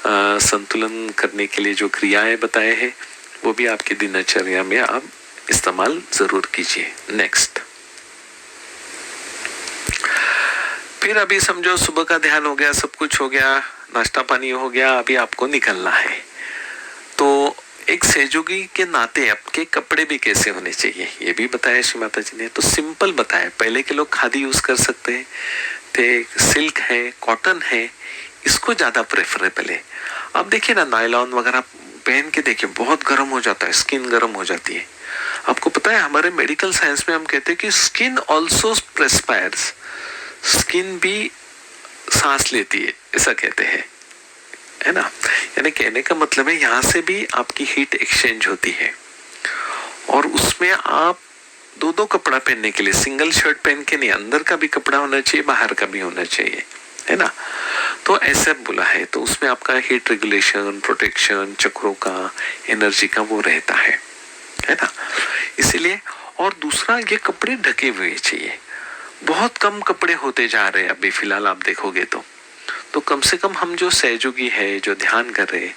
संतुलन करने के लिए जो क्रियाएं बताए हैं वो भी आपकी दिनचर्या में आप इस्तेमाल जरूर कीजिए। नेक्स्ट, फिर अभी समझो सुबह का ध्यान हो गया, सब कुछ हो गया, नाश्ता पानी हो गया, अभी आपको निकलना है। तो एक सहयोगी के नाते आपके कपड़े भी कैसे होने चाहिए ये भी बताया श्री माता जी ने। तो सिंपल बताया, पहले के लोग खादी यूज कर सकते थे, सिल्क है, कॉटन है, इसको ज्यादा प्रेफरेबल है। आप देखिए ना, नायलॉन वगैरह पहन के देखिए, बहुत गर्म हो जाता है, स्किन गर्म हो जाती है। आपको पता है हमारे मेडिकल साइंस में हम कहते हैं कि स्किन ऑल्सो प्रेस्पायर्स, स्किन भी सांस लेती है, ऐसा कहते हैं, है ना। यानी कहने का मतलब है यहाँ से भी आपकी हीट एक्सचेंज होती है, और उसमें आप दो कपड़ा पहनने के लिए सिंगल शर्ट पहन के नहीं, अंदर का भी कपड़ा होना चाहिए, बाहर का भी होना चाहिए, है ना। तो ऐसे बोला है, तो उसमें आपका हीट रेगुलेशन, प्रोटेक्शन, चक्रों का, एनर्जी का वो रहता है ना। इसीलिए, और दूसरा ये कपड़े ढके हुए चाहिए। बहुत कम कपड़े होते जा रहे हैं अभी फिलहाल, आप देखोगे तो कम से कम हम जो सहयोगी है, जो ध्यान कर रहे,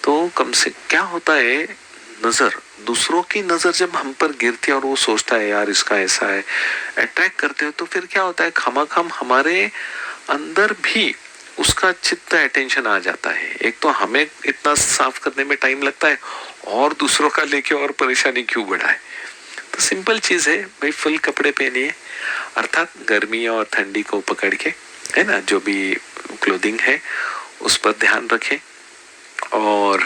तो कम से क्या होता है, नजर, दूसरों की नजर जब हम पर गिरती है और वो सोचता है यार इसका ऐसा है, अट्रैक्ट करते हो, तो फिर क्या होता है, खामखाम हमारे अंदर भी उसका चित्त अटेंशन आ जाता है। एक तो हमें इतना साफ करने में टाइम लगता है, और दूसरों का लेके और परेशानी क्यों बढ़ाए। तो सिंपल चीज है भाई, फुल कपड़े पहनिए, अर्थात गर्मी और ठंडी को पकड़ के, है ना, जो भी क्लोथिंग है उस पर ध्यान रखें, और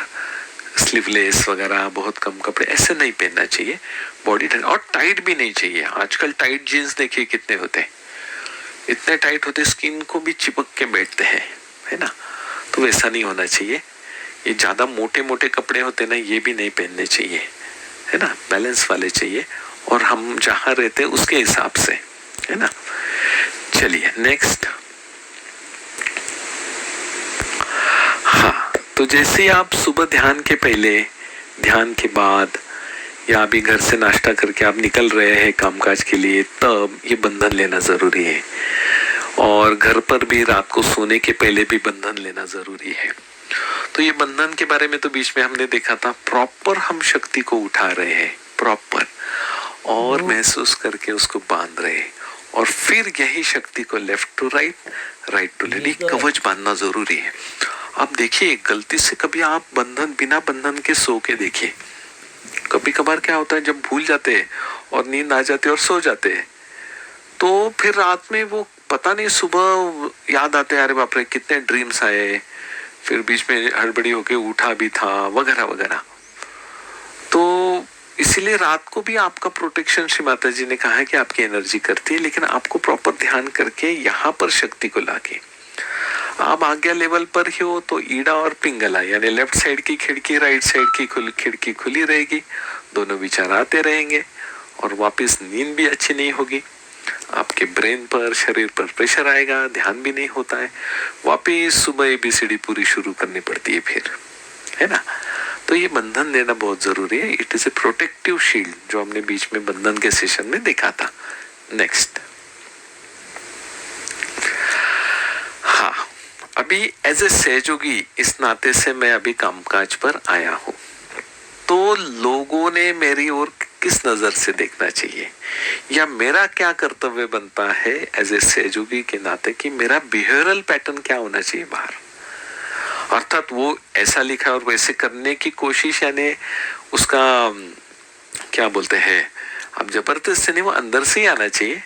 स्लीवलेस वगैरह बहुत कम कपड़े ऐसे नहीं पहनना चाहिए, बॉडी और टाइट भी नहीं चाहिए। आजकल टाइट जीन्स देखिए कितने होते हैं, इतने टाइट होते स्किन को भी चिपक के बैठते हैं, है ना। तो वैसा नहीं होना चाहिए। ये ज्यादा मोटे मोटे कपड़े होते ना, ये भी नहीं पहनने चाहिए, है ना। बैलेंस वाले चाहिए और हम जहां रहते हैं उसके हिसाब से, है ना। चलिए नेक्स्ट। हाँ, तो जैसे आप सुबह ध्यान के पहले, ध्यान के बाद, या अभी घर से नाश्ता करके आप निकल रहे हैं कामकाज के लिए, तब ये बंधन लेना जरूरी है। और घर पर भी रात को सोने के पहले भी बंधन लेना जरूरी है। तो ये बंधन के बारे में तो बीच में हमने देखा था, प्रॉपर हम शक्ति को उठा रहे हैं, प्रॉपर, और महसूस करके उसको बांध रहे हैं, और फिर यही शक्ति को left to right, right to left, कवच बांधना जरूरी है। अब देखिए, गलती से कभी आप बंधन, बिना बंधन के सो के देखिए। कभी कभार क्या होता है, जब भूल जाते हैं और नींद आ जाती है और सो जाते हैं, तो फिर रात में वो पता नहीं, सुबह याद आते हैं, अरे बाप रे कितने ड्रीम्स आए, फिर बीच में हड़बड़ी होके उठा भी था, वगैरह वगैरह। तो इसीलिए रात को भी आपका प्रोटेक्शन श्री माता जी ने कहा है कि आपकी एनर्जी करती है, लेकिन आपको प्रॉपर ध्यान करके यहाँ पर शक्ति को लाके, आप आज्ञा लेवल पर ही हो तो ईड़ा और पिंगला, यानी लेफ्ट साइड की खिड़की, राइट साइड की खिड़की खुली रहेगी, दोनों विचार आते रहेंगे और वापस नींद भी अच्छी नहीं होगी, आपके ब्रेन पर, शरीर पर प्रेशर आएगा, ध्यान भी नहीं होता है, वापस सुबह एबीसीडी पूरी शुरू करनी पड़ती है फिर, है ना। तो ये बंधन देना बहुत जरूरी है। It is a protective shield, जो हमने बीच में बंधन के सेशन में देखा था। नेक्स्ट। हाँ, अभी एज ए सहयोगी इस नाते से मैं अभी कामकाज पर आया हूं, तो लोगों ने मेरी ओर किस नजर से देखना चाहिए, या मेरा क्या कर्तव्य बनता है एज ए सहयोगी के नाते कि मेरा बिहेवियरल पैटर्न क्या होना चाहिए बाहर। अर्थात वो ऐसा लिखा है और वैसे करने की कोशिश, यानी उसका क्या बोलते हैं, अब जबरदस्त से नहीं, वो अंदर से ही आना चाहिए।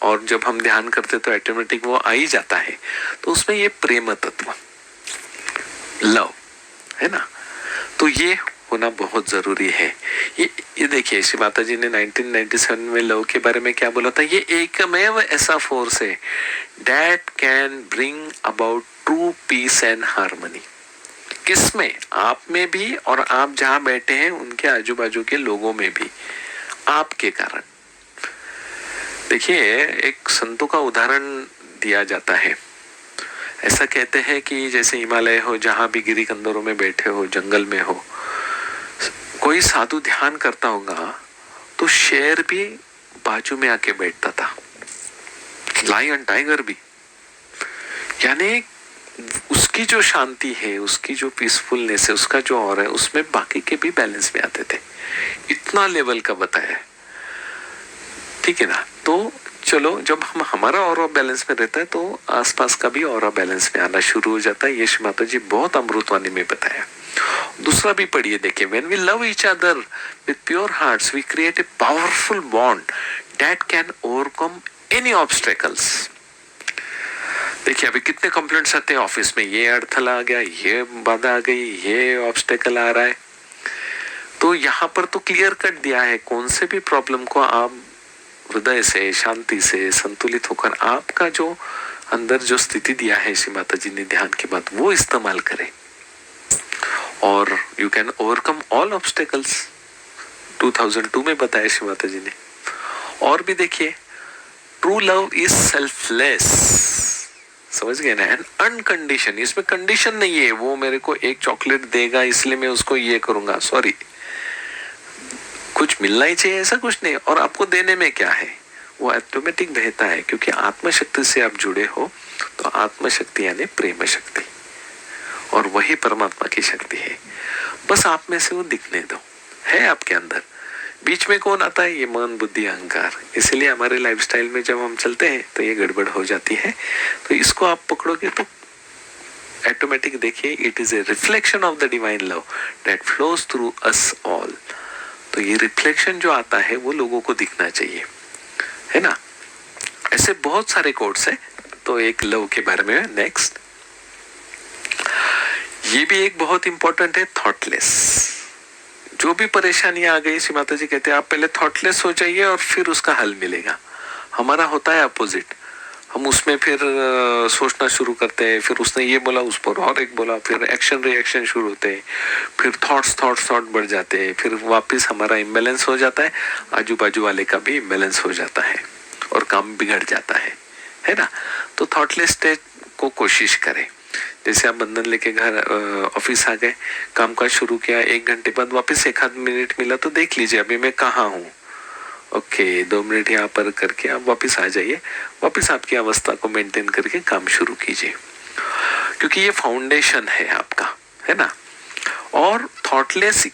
और जब हम ध्यान करते तो ऑटोमेटिक वो आ ही जाता है। तो उसमें ये प्रेम तत्व, लव, है ना, तो ये होना बहुत जरूरी है। ये देखिए, श्री माता जी ने 1997 में लव के बारे में क्या बोला था, ये एकमेव ऐसा फोर्स है that can bring about true peace and harmony. किसमें? आप में भी, और आप जहां बैठे हैं उनके आजू बाजू के लोगों में भी, आपके कारण। देखिए, एक संतों का उदाहरण दिया जाता है। ऐसा कहते हैं कि जैसे हिमालय हो, जहां भी गिरी कंदरों में बैठे हो, जंगल में हो, कोई साधु ध्यान करता होगा तो शेर भी बाजू में आके बैठता था, लायन, टाइगर भी। यानी उसकी जो शांति है, उसकी जो पीसफुलनेस है, उसका जो और है, उसमें बाकी के भी बैलेंस में आते थे। इतना लेवल का बताया, ठीक है ना। तो चलो, जब हम हमारा ऑरा बैलेंस में रहता है तो आसपास का भी ऑरा बैलेंस में आना शुरू हो जाता है। ये श्री माता जी बहुत अमृतवाणी में बताया। दूसरा भी पढ़िए, देखिए, when we love each other with pure hearts we create a powerful bond that can overcome any obstacles। देखिए, अभी कितने कंप्लेंट्स आते हैं ऑफिस में, ये अड़थला आ गया, ये बाधा आ गई, ये ऑब्स्टेकल आ रहा है। तो यहाँ पर तो क्लियर कट दिया है, कौन से भी प्रॉब्लम को आप हृदय से, शांति से, संतुलित होकर, आपका जो अंदर जो स्थिति दिया है श्री माता जी ने ध्यान के बाद, वो इस्तेमाल करें और you can overcome all obstacles. 2002 में बताया श्री माता जी ने। और भी देखिए, ट्रू लव इज सेल्फलेस, समझ गए ना, एंड अनकंडीशन। इसमें कंडीशन नहीं है, वो मेरे को एक चॉकलेट देगा इसलिए मैं उसको ये करूंगा, सॉरी, कुछ मिलना ही चाहिए, ऐसा कुछ नहीं। और आपको देने में क्या है, वो ऑटोमेटिक बहता है, क्योंकि आत्मशक्ति से आप जुड़े हो। तो आत्मशक्ति यानी प्रेम शक्ति, और वही परमात्मा की शक्ति है। बस आप में से वो दिखने दो, है आपके अंदर। बीच में कौन आता है? ये मन, बुद्धि, अहंकार। इसलिए हमारे लाइफस्टाइल में जब हम चलते हैं तो ये गड़बड़ हो जाती है। तो इसको आप पकड़ोगे तो ऑटोमेटिक, देखिए, it is a reflection of the divine love that flows through us all. तो ये रिफ्लेक्शन जो आता है वो लोगों को दिखना चाहिए, है ना। ऐसे बहुत सारे कोड्स हैं। तो एक लव के बारे में। नेक्स्ट, ये भी एक बहुत इंपॉर्टेंट है, थॉटलेस। जो भी परेशानी आ गई, श्री माता जी कहते हैं आप पहले थॉटलेस हो जाइए और फिर उसका हल मिलेगा। हमारा होता है अपोजिट, हम उसमें फिर सोचना शुरू करते हैं, फिर उसने ये बोला, उस पर और एक बोला, फिर एक्शन रिएक्शन शुरू होते हैं, फिर थॉट्स बढ़ जाते हैं, फिर वापस हमारा इम्बैलेंस हो जाता है, आजू बाजू वाले का भी इम्बैलेंस हो जाता है और काम बिगड़ जाता है ना। तो थॉटलेस स्टेट को कोशिश करें। जैसे आप बंधन लेके घर ऑफिस आ गए, काम काज शुरू किया, 1 घंटे बाद वापस 1 आध मिनट मिला तो देख लीजिए अभी मैं कहाँ हूँ। ओके 2 मिनट यहाँ पर करके आप वापस आ जाइए, वापस आपकी अवस्था को मेंटेन करके काम शुरू कीजिए, क्योंकि ये फाउंडेशन है आपका, है ना। और थॉटलेस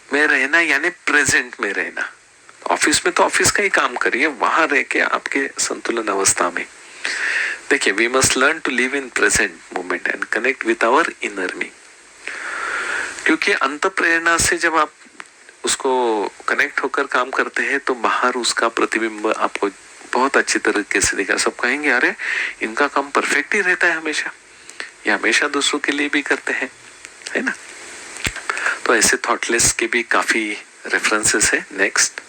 में रहना यानी प्रेजेंट में रहना। ऑफिस में तो ऑफिस का ही काम करिए, वहां रह के आपके संतुलन अवस्था में देखिए, we must learn to live in present moment and connect with our inner me. क्योंकि अंत प्रेरणा से जब आप उसको कनेक्ट होकर काम करते हैं तो बाहर उसका प्रतिबिंब आपको बहुत अच्छी तरीके से दिखा। सब कहेंगे अरे इनका काम परफेक्ट ही रहता है हमेशा, ये हमेशा दूसरों के लिए भी करते हैं, है ना। तो ऐसे थॉटलेस के भी काफी रेफरेंसेस है। Next,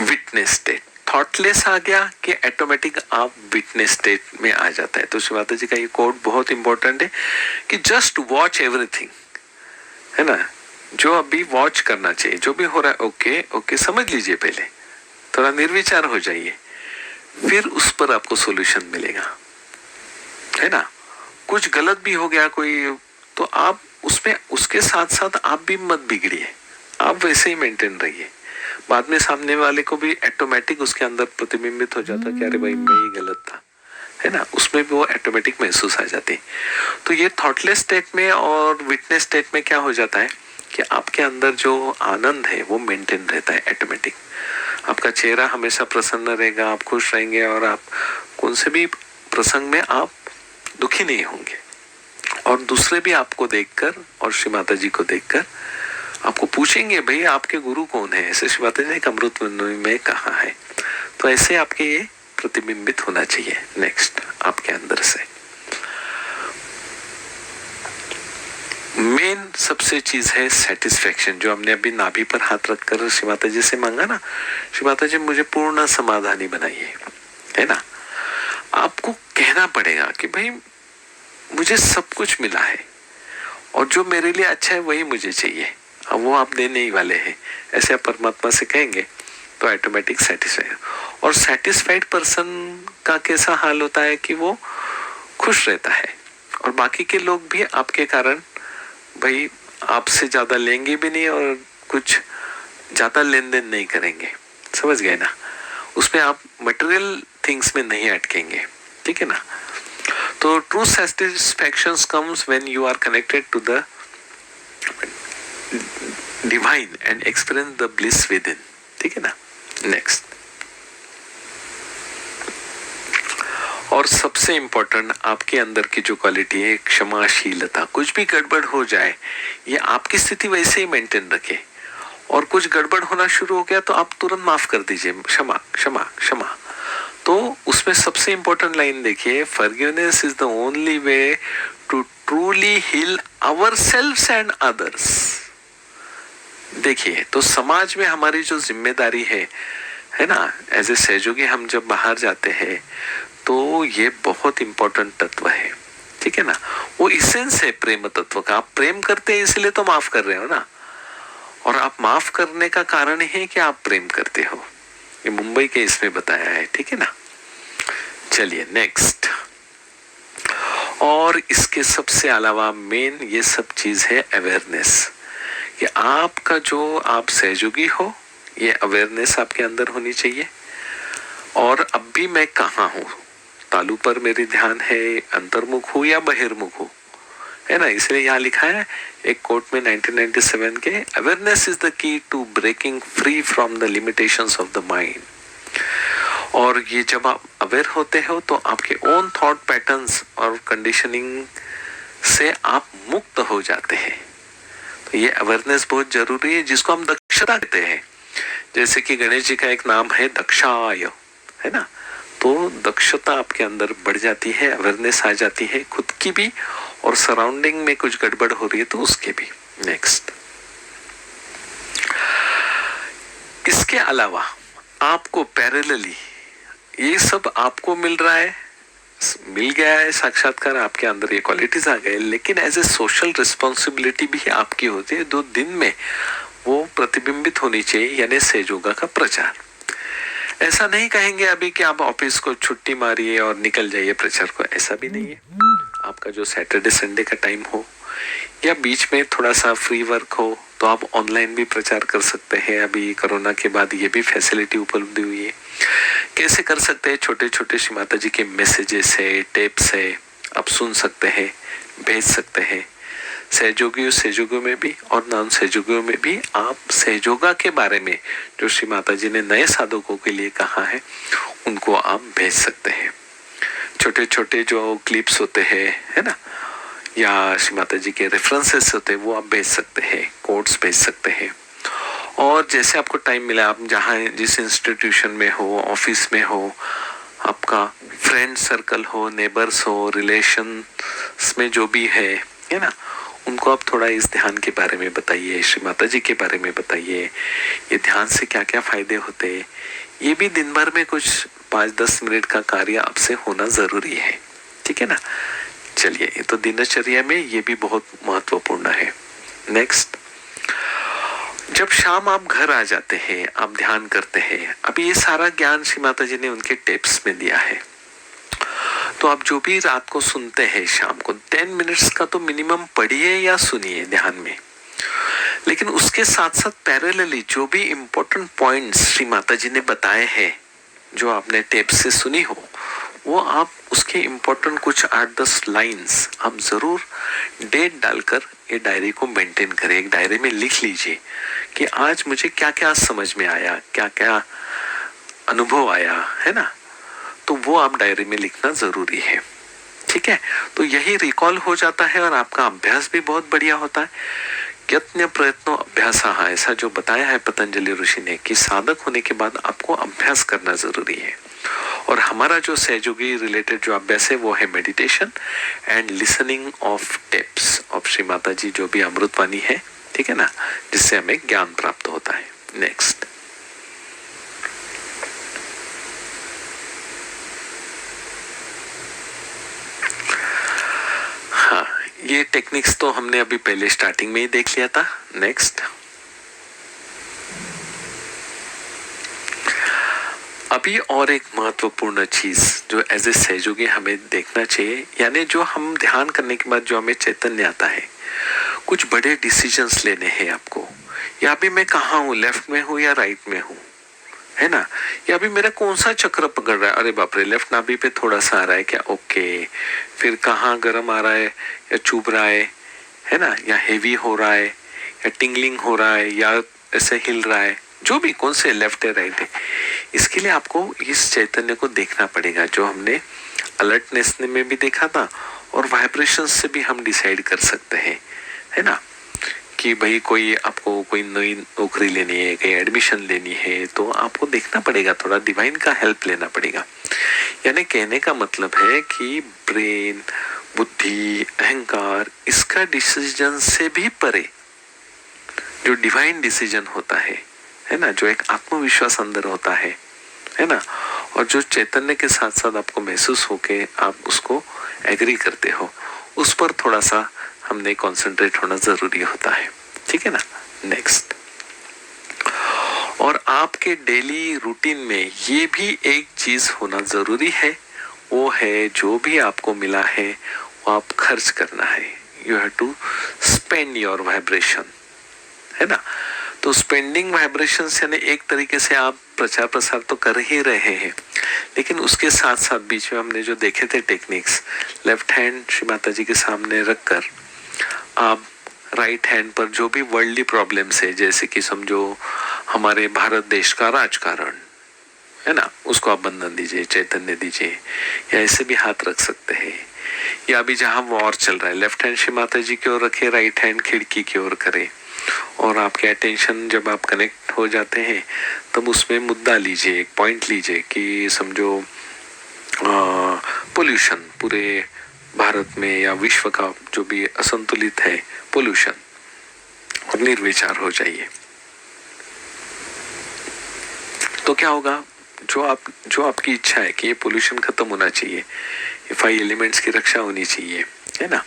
witness state. थॉटलेस आ गया कि ऑटोमेटिक आप विटनेस स्टेट में आ जाता है। तो शिवाता जी का ये कोड बहुत इंपॉर्टेंट है कि जस्ट वॉच एवरीथिंग, है ना। जो अभी वॉच करना चाहिए, जो भी हो रहा है ओके ओके समझ लीजिए, पहले थोड़ा निर्विचार हो जाइए, फिर उस पर आपको सॉल्यूशन मिलेगा, है ना। कुछ गलत भी हो गया कोई तो आप उसमें उसके साथ साथ आप भी मत बिगड़िए, आप वैसे ही मेंटेन रहिए। बाद में सामने वाले को भी ऑटोमेटिक उसके अंदर प्रतिबिंबित हो जाता कि अरे भाई मैं ही गलत था, है ना। उसमें भी वो ऑटोमेटिक महसूस आ जाती। तो ये थॉटलेस स्टेट में और विटनेस स्टेट में क्या हो जाता है कि आपके अंदर जो आनंद है वो मेंटेन रहता है ऑटोमेटिक। आपका चेहरा हमेशा प्रसन्न रहेगा, आप खुश रहेंगे और आप कौन से भी प्रसंग में आप दुखी नहीं होंगे। और दूसरे भी आपको देखकर और श्री माता जी को देखकर आपको पूछेंगे भाई आपके गुरु कौन है, ऐसे श्री माता जी ने अमृत में कहा है। तो ऐसे आपके ये प्रतिबिंबित होना चाहिए। नेक्स्ट, आपके अंदर से मेन सबसे चीज है सेटिस्फेक्शन, जो हमने अभी नाभि पर हाथ रखकर श्री माता जी से मांगा ना, श्री माता जी मुझे पूर्ण समाधानी बनाइए, है ना। आपको कहना पड़ेगा कि भाई मुझे सब कुछ मिला है और जो मेरे लिए अच्छा है वही मुझे चाहिए, अब वो आप देने ही वाले हैं। ऐसे आप परमात्मा से कहेंगे तो ऑटोमेटिक सेटिस्फाइड। और सेटिस्फाइड पर्सन का कैसा हाल होता है कि वो खुश रहता है और बाकी के लोग भी आपके कारण भाई आपसे ज्यादा लेंगे भी नहीं और कुछ ज्यादा लेन देन नहीं करेंगे, समझ गए ना। उसमें आप मटेरियल थिंग्स में नहीं अटकेंगे, ठीक है ना। तो true satisfaction comes when you are connected to the divine and experience the bliss within, ठीक है ना। नेक्स्ट, और सबसे इंपॉर्टेंट आपके अंदर की जो क्वालिटी है क्षमाशीलता। कुछ भी गड़बड़ हो जाए, ये आपकी स्थिति वैसे ही मेंटेन रखे, और कुछ गड़बड़ होना शुरू हो गया तो आप तुरंत माफ कर दीजिए, क्षमा क्षमा क्षमा। तो उसमें सबसे इंपॉर्टेंट लाइन देखिए, forgiveness is the only way to truly heal ourselves and others. देखिए, तो समाज में हमारी जो जिम्मेदारी है ना, एज ए सहयोगी हम जब बाहर जाते हैं तो ये बहुत इंपॉर्टेंट तत्व है, ठीक है ना। वो इसेंस है प्रेम तत्व का। आप प्रेम करते हैं इसलिए तो माफ कर रहे हो ना, और आप माफ करने का कारण है कि आप प्रेम करते हो। ये मुंबई के इसमें बताया है, ठीक है ना। चलिए नेक्स्ट, और इसके सबसे अलावा मेन ये सब चीज है अवेयरनेस, कि आपका जो आप सहयोगी हो ये अवेयरनेस आपके अंदर होनी चाहिए। और अब भी मैं कहाँ हूँ, तालू पर मेरी ध्यान है, अंतर्मुख हूँ या बहिर्मुख हूँ, है ना। इसलिए यहाँ लिखा है एक कोट में 1997 के, awareness is the key to breaking free from the limitations of the mind. और ये जब आप अवेयर होते हो तो आपके ओन थॉट पैटर्न्स और कंडीशनिंग से आप मुक्त हो जाते हैं। तो ये अवेयरनेस बहुत जरूरी है, जिसको हम दक्षता कहते हैं। जैसे कि गणेश जी का एक नाम है दक्षाय, है ना। तो दक्षता आपके अंदर बढ़ जाती है, अवेयरनेस आ जाती है खुद की भी, और सराउंडिंग में कुछ गड़बड़ हो रही है तो उसके भी। नेक्स्ट, इसके अलावा आपको पैरेलली ये सब आपको मिल रहा है, मिल गया है साक्षात्कार, आपके अंदर ये क्वालिटीज आ गए, लेकिन एज ए सोशल रिस्पॉन्सिबिलिटी भी आपकी होती है, 2 दिन में वो प्रतिबिंबित होनी चाहिए, यानी सहयोगा का प्रचार। ऐसा नहीं कहेंगे अभी कि आप ऑफिस को छुट्टी मारिए और निकल जाइए प्रचार को, ऐसा भी नहीं है। आपका जो सैटरडे संडे का टाइम हो या बीच में थोड़ा सा फ्री वर्क हो तो आप ऑनलाइन भी प्रचार कर सकते हैं। अभी कोरोना के बाद ये भी फैसिलिटी उपलब्ध हुई है। कैसे कर सकते हैं? छोटे छोटे श्री माता जी के मैसेजेस है, टेप्स है, आप सुन सकते हैं, भेज सकते हैं। सहयोगियों में भी और नॉन सहयोगियों में भी आप सहयोगा के बारे में जो श्री माता जी ने नए साधकों के लिए कहा है उनको आप भेज सकते हैं। छोटे छोटे जो क्लिप्स होते हैं, है ना, या श्री माता जी के रेफरेंसेस होते हैं वो आप भेज सकते हैं, कोट्स भेज सकते हैं। और जैसे आपको टाइम मिला, आप जहाँ जिस इंस्टीट्यूशन में हो, ऑफिस में हो, आपका फ्रेंड सर्कल हो, नेबर्स हो, रिलेशन में जो भी है ना, उनको आप थोड़ा इस ध्यान के बारे में बताइए, श्री माता जी के बारे में बताइए, ये ध्यान से क्या क्या फायदे होते हैं। ये भी दिन भर में कुछ 5-10 मिनट का कार्य आपसे होना जरूरी है, ठीक है ना। चलिए, ये तो दिनचर्या में ये भी बहुत महत्वपूर्ण है। नेक्स्ट, जब शाम आप घर आ जाते हैं, आप ध्यान करते हैं, अभी ये सारा ज्ञान श्री माता जी ने उनके टेप्स में दिया है, तो आप जो भी रात को सुनते हैं शाम को 10 मिनट्स का तो मिनिमम पढ़िए या सुनिए ध्यान में। लेकिन उसके साथ साथ पैरेलली जो भी इम्पोर्टेंट पॉइंट्स श्री माता जी ने बताए हैं, जो आपने टेप से सुनी हो, वो आप उसके इम्पोर्टेंट कुछ 8-10 लाइंस आप जरूर डेट डालकर ये डायरी को मेंटेन करें। एक डायरी में लिख लीजिए कि आज मुझे क्या क्या समझ में आया, क्या क्या अनुभव आया, है ना। तो वो आप डायरी में लिखना जरूरी है, ठीक है। तो यही रिकॉल हो जाता है और आपका अभ्यास भी बहुत बढ़िया होता है। यत्न प्रयत्नो अभ्यास, ऐसा जो बताया है पतंजलि ऋषि ने कि साधक होने के बाद आपको अभ्यास करना जरूरी है। और हमारा जो सहयोगी रिलेटेड जो अभ्यास है वो है meditation and listening of tapes of Shri Mata जी, जो भी अमृतवाणी है, ठीक है ना, जिससे हमें ज्ञान प्राप्त होता है। नेक्स्ट, हाँ, ये टेक्निक्स तो हमने अभी पहले स्टार्टिंग में ही देख लिया था। नेक्स्ट, अभी और एक महत्वपूर्ण चीज जो एज ए सहयोगी हमें देखना चाहिए, यानी जो हम ध्यान करने के बाद जो हमें चैतन्य आता है, कुछ बड़े डिसीजंस लेने हैं आपको। या अभी मैं कहाँ हूँ, लेफ्ट में हूँ या राइट में हूँ, है ना, या अभी मेरा कौन सा चक्र पकड़ रहा है, अरे बाप रे, लेफ्ट नाभि पे थोड़ा सा आ रहा है क्या, ओके, फिर कहाँ गर्म आ रहा है या चुभ रहा है ना, या हेवी हो रहा है या टिंगलिंग हो रहा है या ऐसे हिल रहा है, जो भी, कौन से लेफ्ट है राइट है, इसके लिए आपको इस चैतन्य को देखना पड़ेगा, जो हमने अलर्टनेस में भी देखा था और वाइब्रेशंस से भी हम डिसाइड कर सकते हैं, है ना, कि भाई कोई आपको कोई नई नौकरी लेनी है, कहीं एडमिशन लेनी है, तो आपको देखना पड़ेगा, थोड़ा डिवाइन का हेल्प लेना पड़ेगा। यानी कहने का मतलब है कि ब्रेन, बुद्धि, अहंकार, इसका डिसीजन से भी परे जो डिवाइन डिसीजन होता है ना, जो एक आत्मविश्वास अंदर होता है ना, और जो चैतन्य के साथ साथ आपको महसूस होके आप उसको एग्री करते हो, उस पर थोड़ा सा हमने कंसंट्रेट होना जरूरी होता है, ठीक है ना। नेक्स्ट, और आपके डेली रूटीन में ये भी एक चीज होना जरूरी है, वो है जो भी आपको मिला है वो आप खर्च करना है। You have to spend your vibration, है ना। तो स्पेंडिंग वाइब्रेशन यानी एक तरीके से आप प्रचार प्रसार तो कर ही रहे हैं, लेकिन उसके साथ साथ बीच में हमने जो देखे थे techniques, left hand Shri Mata जी के सामने रखकर आप राइट हैंड पर जो भी वर्ल्डली प्रॉब्लम्स है, जैसे कि समझो हमारे भारत देश का राजकारण, है ना, उसको आप बंधन दीजिए, चैतन्य दीजिए, या ऐसे भी हाथ रख सकते हैं। या अभी जहाँ वॉर चल रहा है, लेफ्ट हैंड श्री माता जी की ओर रखे, राइट हैंड खिड़की की ओर करें, और आपके अटेंशन जब आप कनेक्ट हो जाते हैं तब उसमें मुद्दा लीजिए, एक पॉइंट लीजिए कि समझो पोल्यूशन, पूरे भारत में या विश्व का जो भी असंतुलित है पोल्यूशन, और निर्विचार हो जाइए। तो क्या होगा, जो आपकी इच्छा है कि ये पोल्यूशन खत्म होना चाहिए, ये 5 एलिमेंट्स की रक्षा होनी चाहिए, है ना,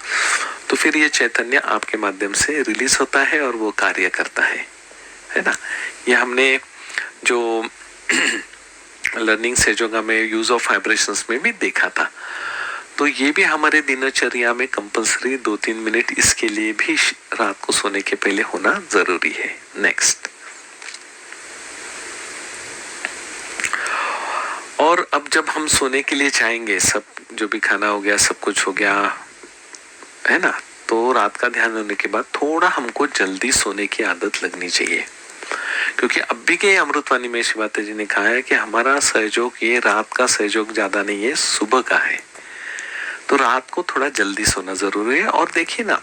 तो फिर ये चैतन्य आपके माध्यम से रिलीज होता है और वो कार्य करता है ना। ये हमने जो लर्निंग सेजोगा में यूज ऑफ वाइब्रेशंस में भी देखा था। तो ये भी हमारे दिनचर्या में कंपल्सरी 2-3 मिनट इसके लिए भी रात को सोने के पहले होना जरूरी है। नेक्स्ट, और अब जब हम सोने के लिए जाएंगे, सब जो भी खाना हो गया, सब कुछ हो गया, है ना, तो रात का ध्यान होने के बाद थोड़ा हमको जल्दी सोने की आदत लगनी चाहिए, क्योंकि अब भी के अमृतवाणी में श्री माता जी ने कहा है कि हमारा सहयोग, ये रात का सहयोग ज्यादा नहीं है, सुबह का है। तो रात को थोड़ा जल्दी सोना जरूरी है। और देखिए ना,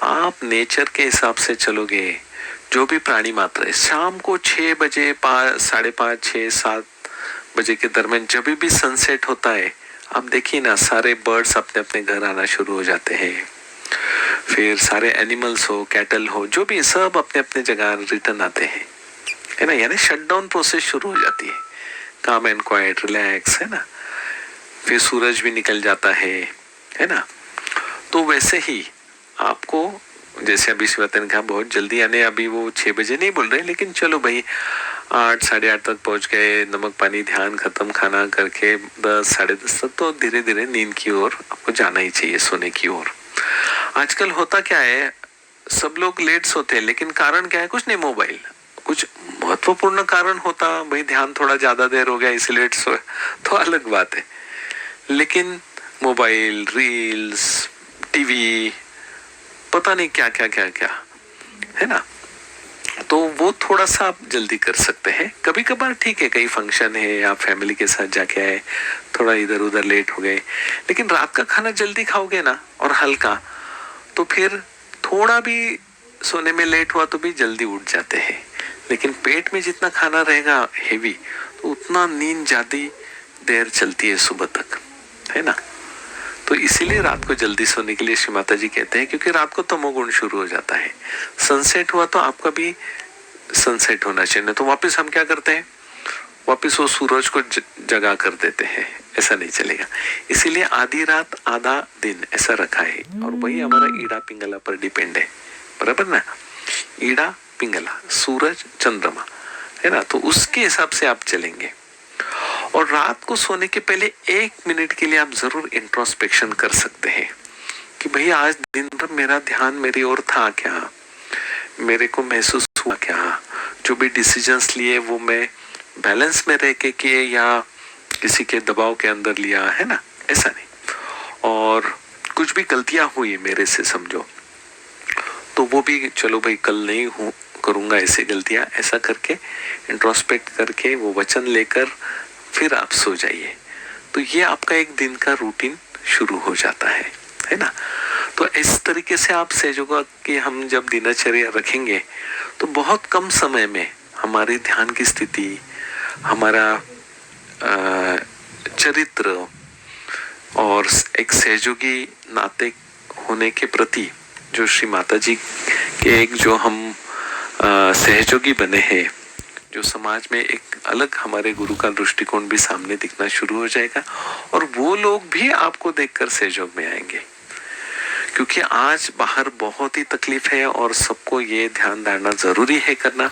आप नेचर के हिसाब से चलोगे, जो भी प्राणी मात्र है, शाम को 6 बजे 5:30 6 7 बजे के दरमियान जब भी सनसेट होता है, आप देखिए ना, सारे बर्ड्स अपने अपने घर आना शुरू हो जाते हैं, फिर सारे एनिमल्स हो, कैटल हो, जो भी, सब अपने अपने जगह रिटर्न आते हैं, है ना, यानी शटडाउन प्रोसेस शुरू हो जाती है, काम एंड क्वाइट, रिलैक्स, है ना, फिर सूरज भी निकल जाता है ना। तो वैसे ही आपको, जैसे अभी शिवतन कहा बहुत जल्दी आने, अभी वो 6 बजे नहीं बोल रहे, लेकिन चलो भाई 8 साढ़े 8 तक पहुंच गए, नमक पानी ध्यान खत्म, खाना करके 10 साढ़े 10 तक तो धीरे धीरे नींद की ओर आपको जाना ही चाहिए, सोने की ओर। आजकल होता क्या है, सब लोग लेट सोते हैं, लेकिन कारण क्या है, कुछ नहीं, मोबाइल, कुछ महत्वपूर्ण कारण होता, भाई ध्यान थोड़ा ज्यादा देर हो गया इसलिए लेट सोए, तो अलग बात है, लेकिन मोबाइल, रील्स, टीवी, पता नहीं क्या क्या क्या क्या, है ना, तो वो थोड़ा सा आप जल्दी कर सकते हैं। कभी कभार ठीक है, कहीं फंक्शन है या फैमिली के साथ जाके आए, थोड़ा इधर उधर लेट हो गए, लेकिन रात का खाना जल्दी खाओगे ना और हल्का, तो फिर थोड़ा भी सोने में लेट हुआ तो भी जल्दी उठ जाते हैं। लेकिन पेट में जितना खाना रहेगा हेवी, तो उतना नींद ज्यादा देर चलती है सुबह तक, है ना। तो इसीलिए रात को जल्दी सोने के लिए श्री माता जी कहते हैं, क्योंकि रात को तमोगुण शुरू हो जाता है। सनसेट हुआ तो आपका भी सनसेट होना चाहिए, तो वापस हम क्या करते हैं, वापस वो सूरज को जगा कर देते हैं, ऐसा नहीं चलेगा। इसीलिए आधी रात आधा दिन ऐसा रखा है, और वही हमारा ईड़ा पिंगला पर डिपेंड है, बराबर ना, ईड़ा पिंगला, सूरज चंद्रमा, है ना, तो उसके हिसाब से आप चलेंगे। और रात को सोने के पहले 1 मिनट के लिए आप जरूर इंट्रोस्पेक्शन कर सकते हैं कि भाई आज दिन भर मेरा ध्यान मेरी ओर था क्या, मेरे को महसूस हुआ क्या, जो भी डिसीजंस लिए वो मैं बैलेंस में रह के किए या किसी के दबाव के अंदर लिया, है ना, ऐसा नहीं। और कुछ भी गलतियां हुई मेरे से समझो, तो वो भी चलो भाई कल नहीं करूंगा ऐसे गलतियां, ऐसा करके इंट्रोस्पेक्ट करके वो वचन लेकर फिर आप सो जाइए। तो ये आपका एक दिन का रूटीन शुरू हो जाता है ना। तो इस तरीके से आप सहयोगा कि हम जब दिनचर्या रखेंगे तो बहुत कम समय में हमारे ध्यान की स्थिति, हमारा चरित्र और एक सहयोगी नाते होने के प्रति जो श्री माता जी के एक जो हम सहयोगी बने हैं, जो समाज में एक अलग हमारे गुरु का दृष्टिकोण भी सामने दिखना शुरू हो जाएगा, और वो लोग भी आपको देखकर सहयोग में आएंगे। क्योंकि आज बाहर बहुत ही तकलीफ है और सबको ये ध्यान देना जरूरी है करना,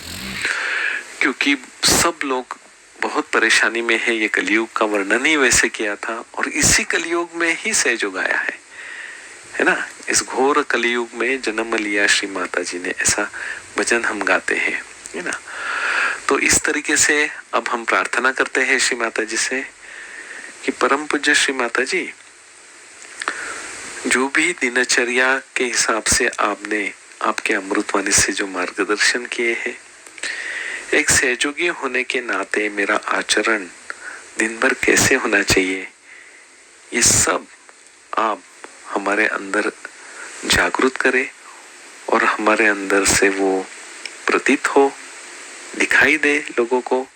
क्योंकि सब लोग बहुत परेशानी में है। ये कलयुग का वर्णन ही वैसे किया था, और इसी कलयुग में ही सहयोग आया है ना। इस घोर कलयुग में जन्म लिया श्री माता जी ने, ऐसा भजन हम गाते हैं, है ना। तो इस तरीके से अब हम प्रार्थना करते हैं श्री माता जी से कि परम पूज्य श्री माता जी, जो भी दिनचर्या के हिसाब से आपने आपके अमृतवाणी से जो मार्गदर्शन किए हैं, एक सहयोगी होने के नाते मेरा आचरण दिन भर कैसे होना चाहिए, ये सब आप हमारे अंदर जागृत करें और हमारे अंदर से वो प्रतीत हो, दिखाई दे लोगों को,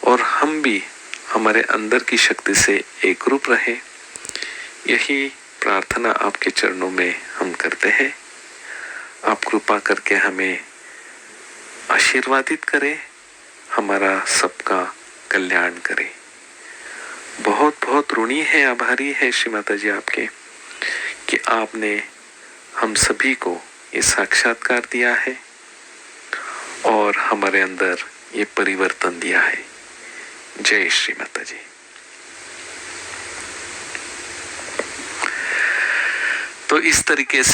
और हम भी हमारे अंदर की शक्ति से एक रूप रहे। यही प्रार्थना आपके चरणों में हम करते हैं। आप कृपा करके हमें आशीर्वादित करें, हमारा सबका कल्याण करे। बहुत बहुत ऋणी है, आभारी है श्री माता जी आपके कि आपने हम सभी को ये साक्षात्कार दिया है और हमारे अंदर ये परिवर्तन दिया है। जय श्री माता जी। तो इस तरीके से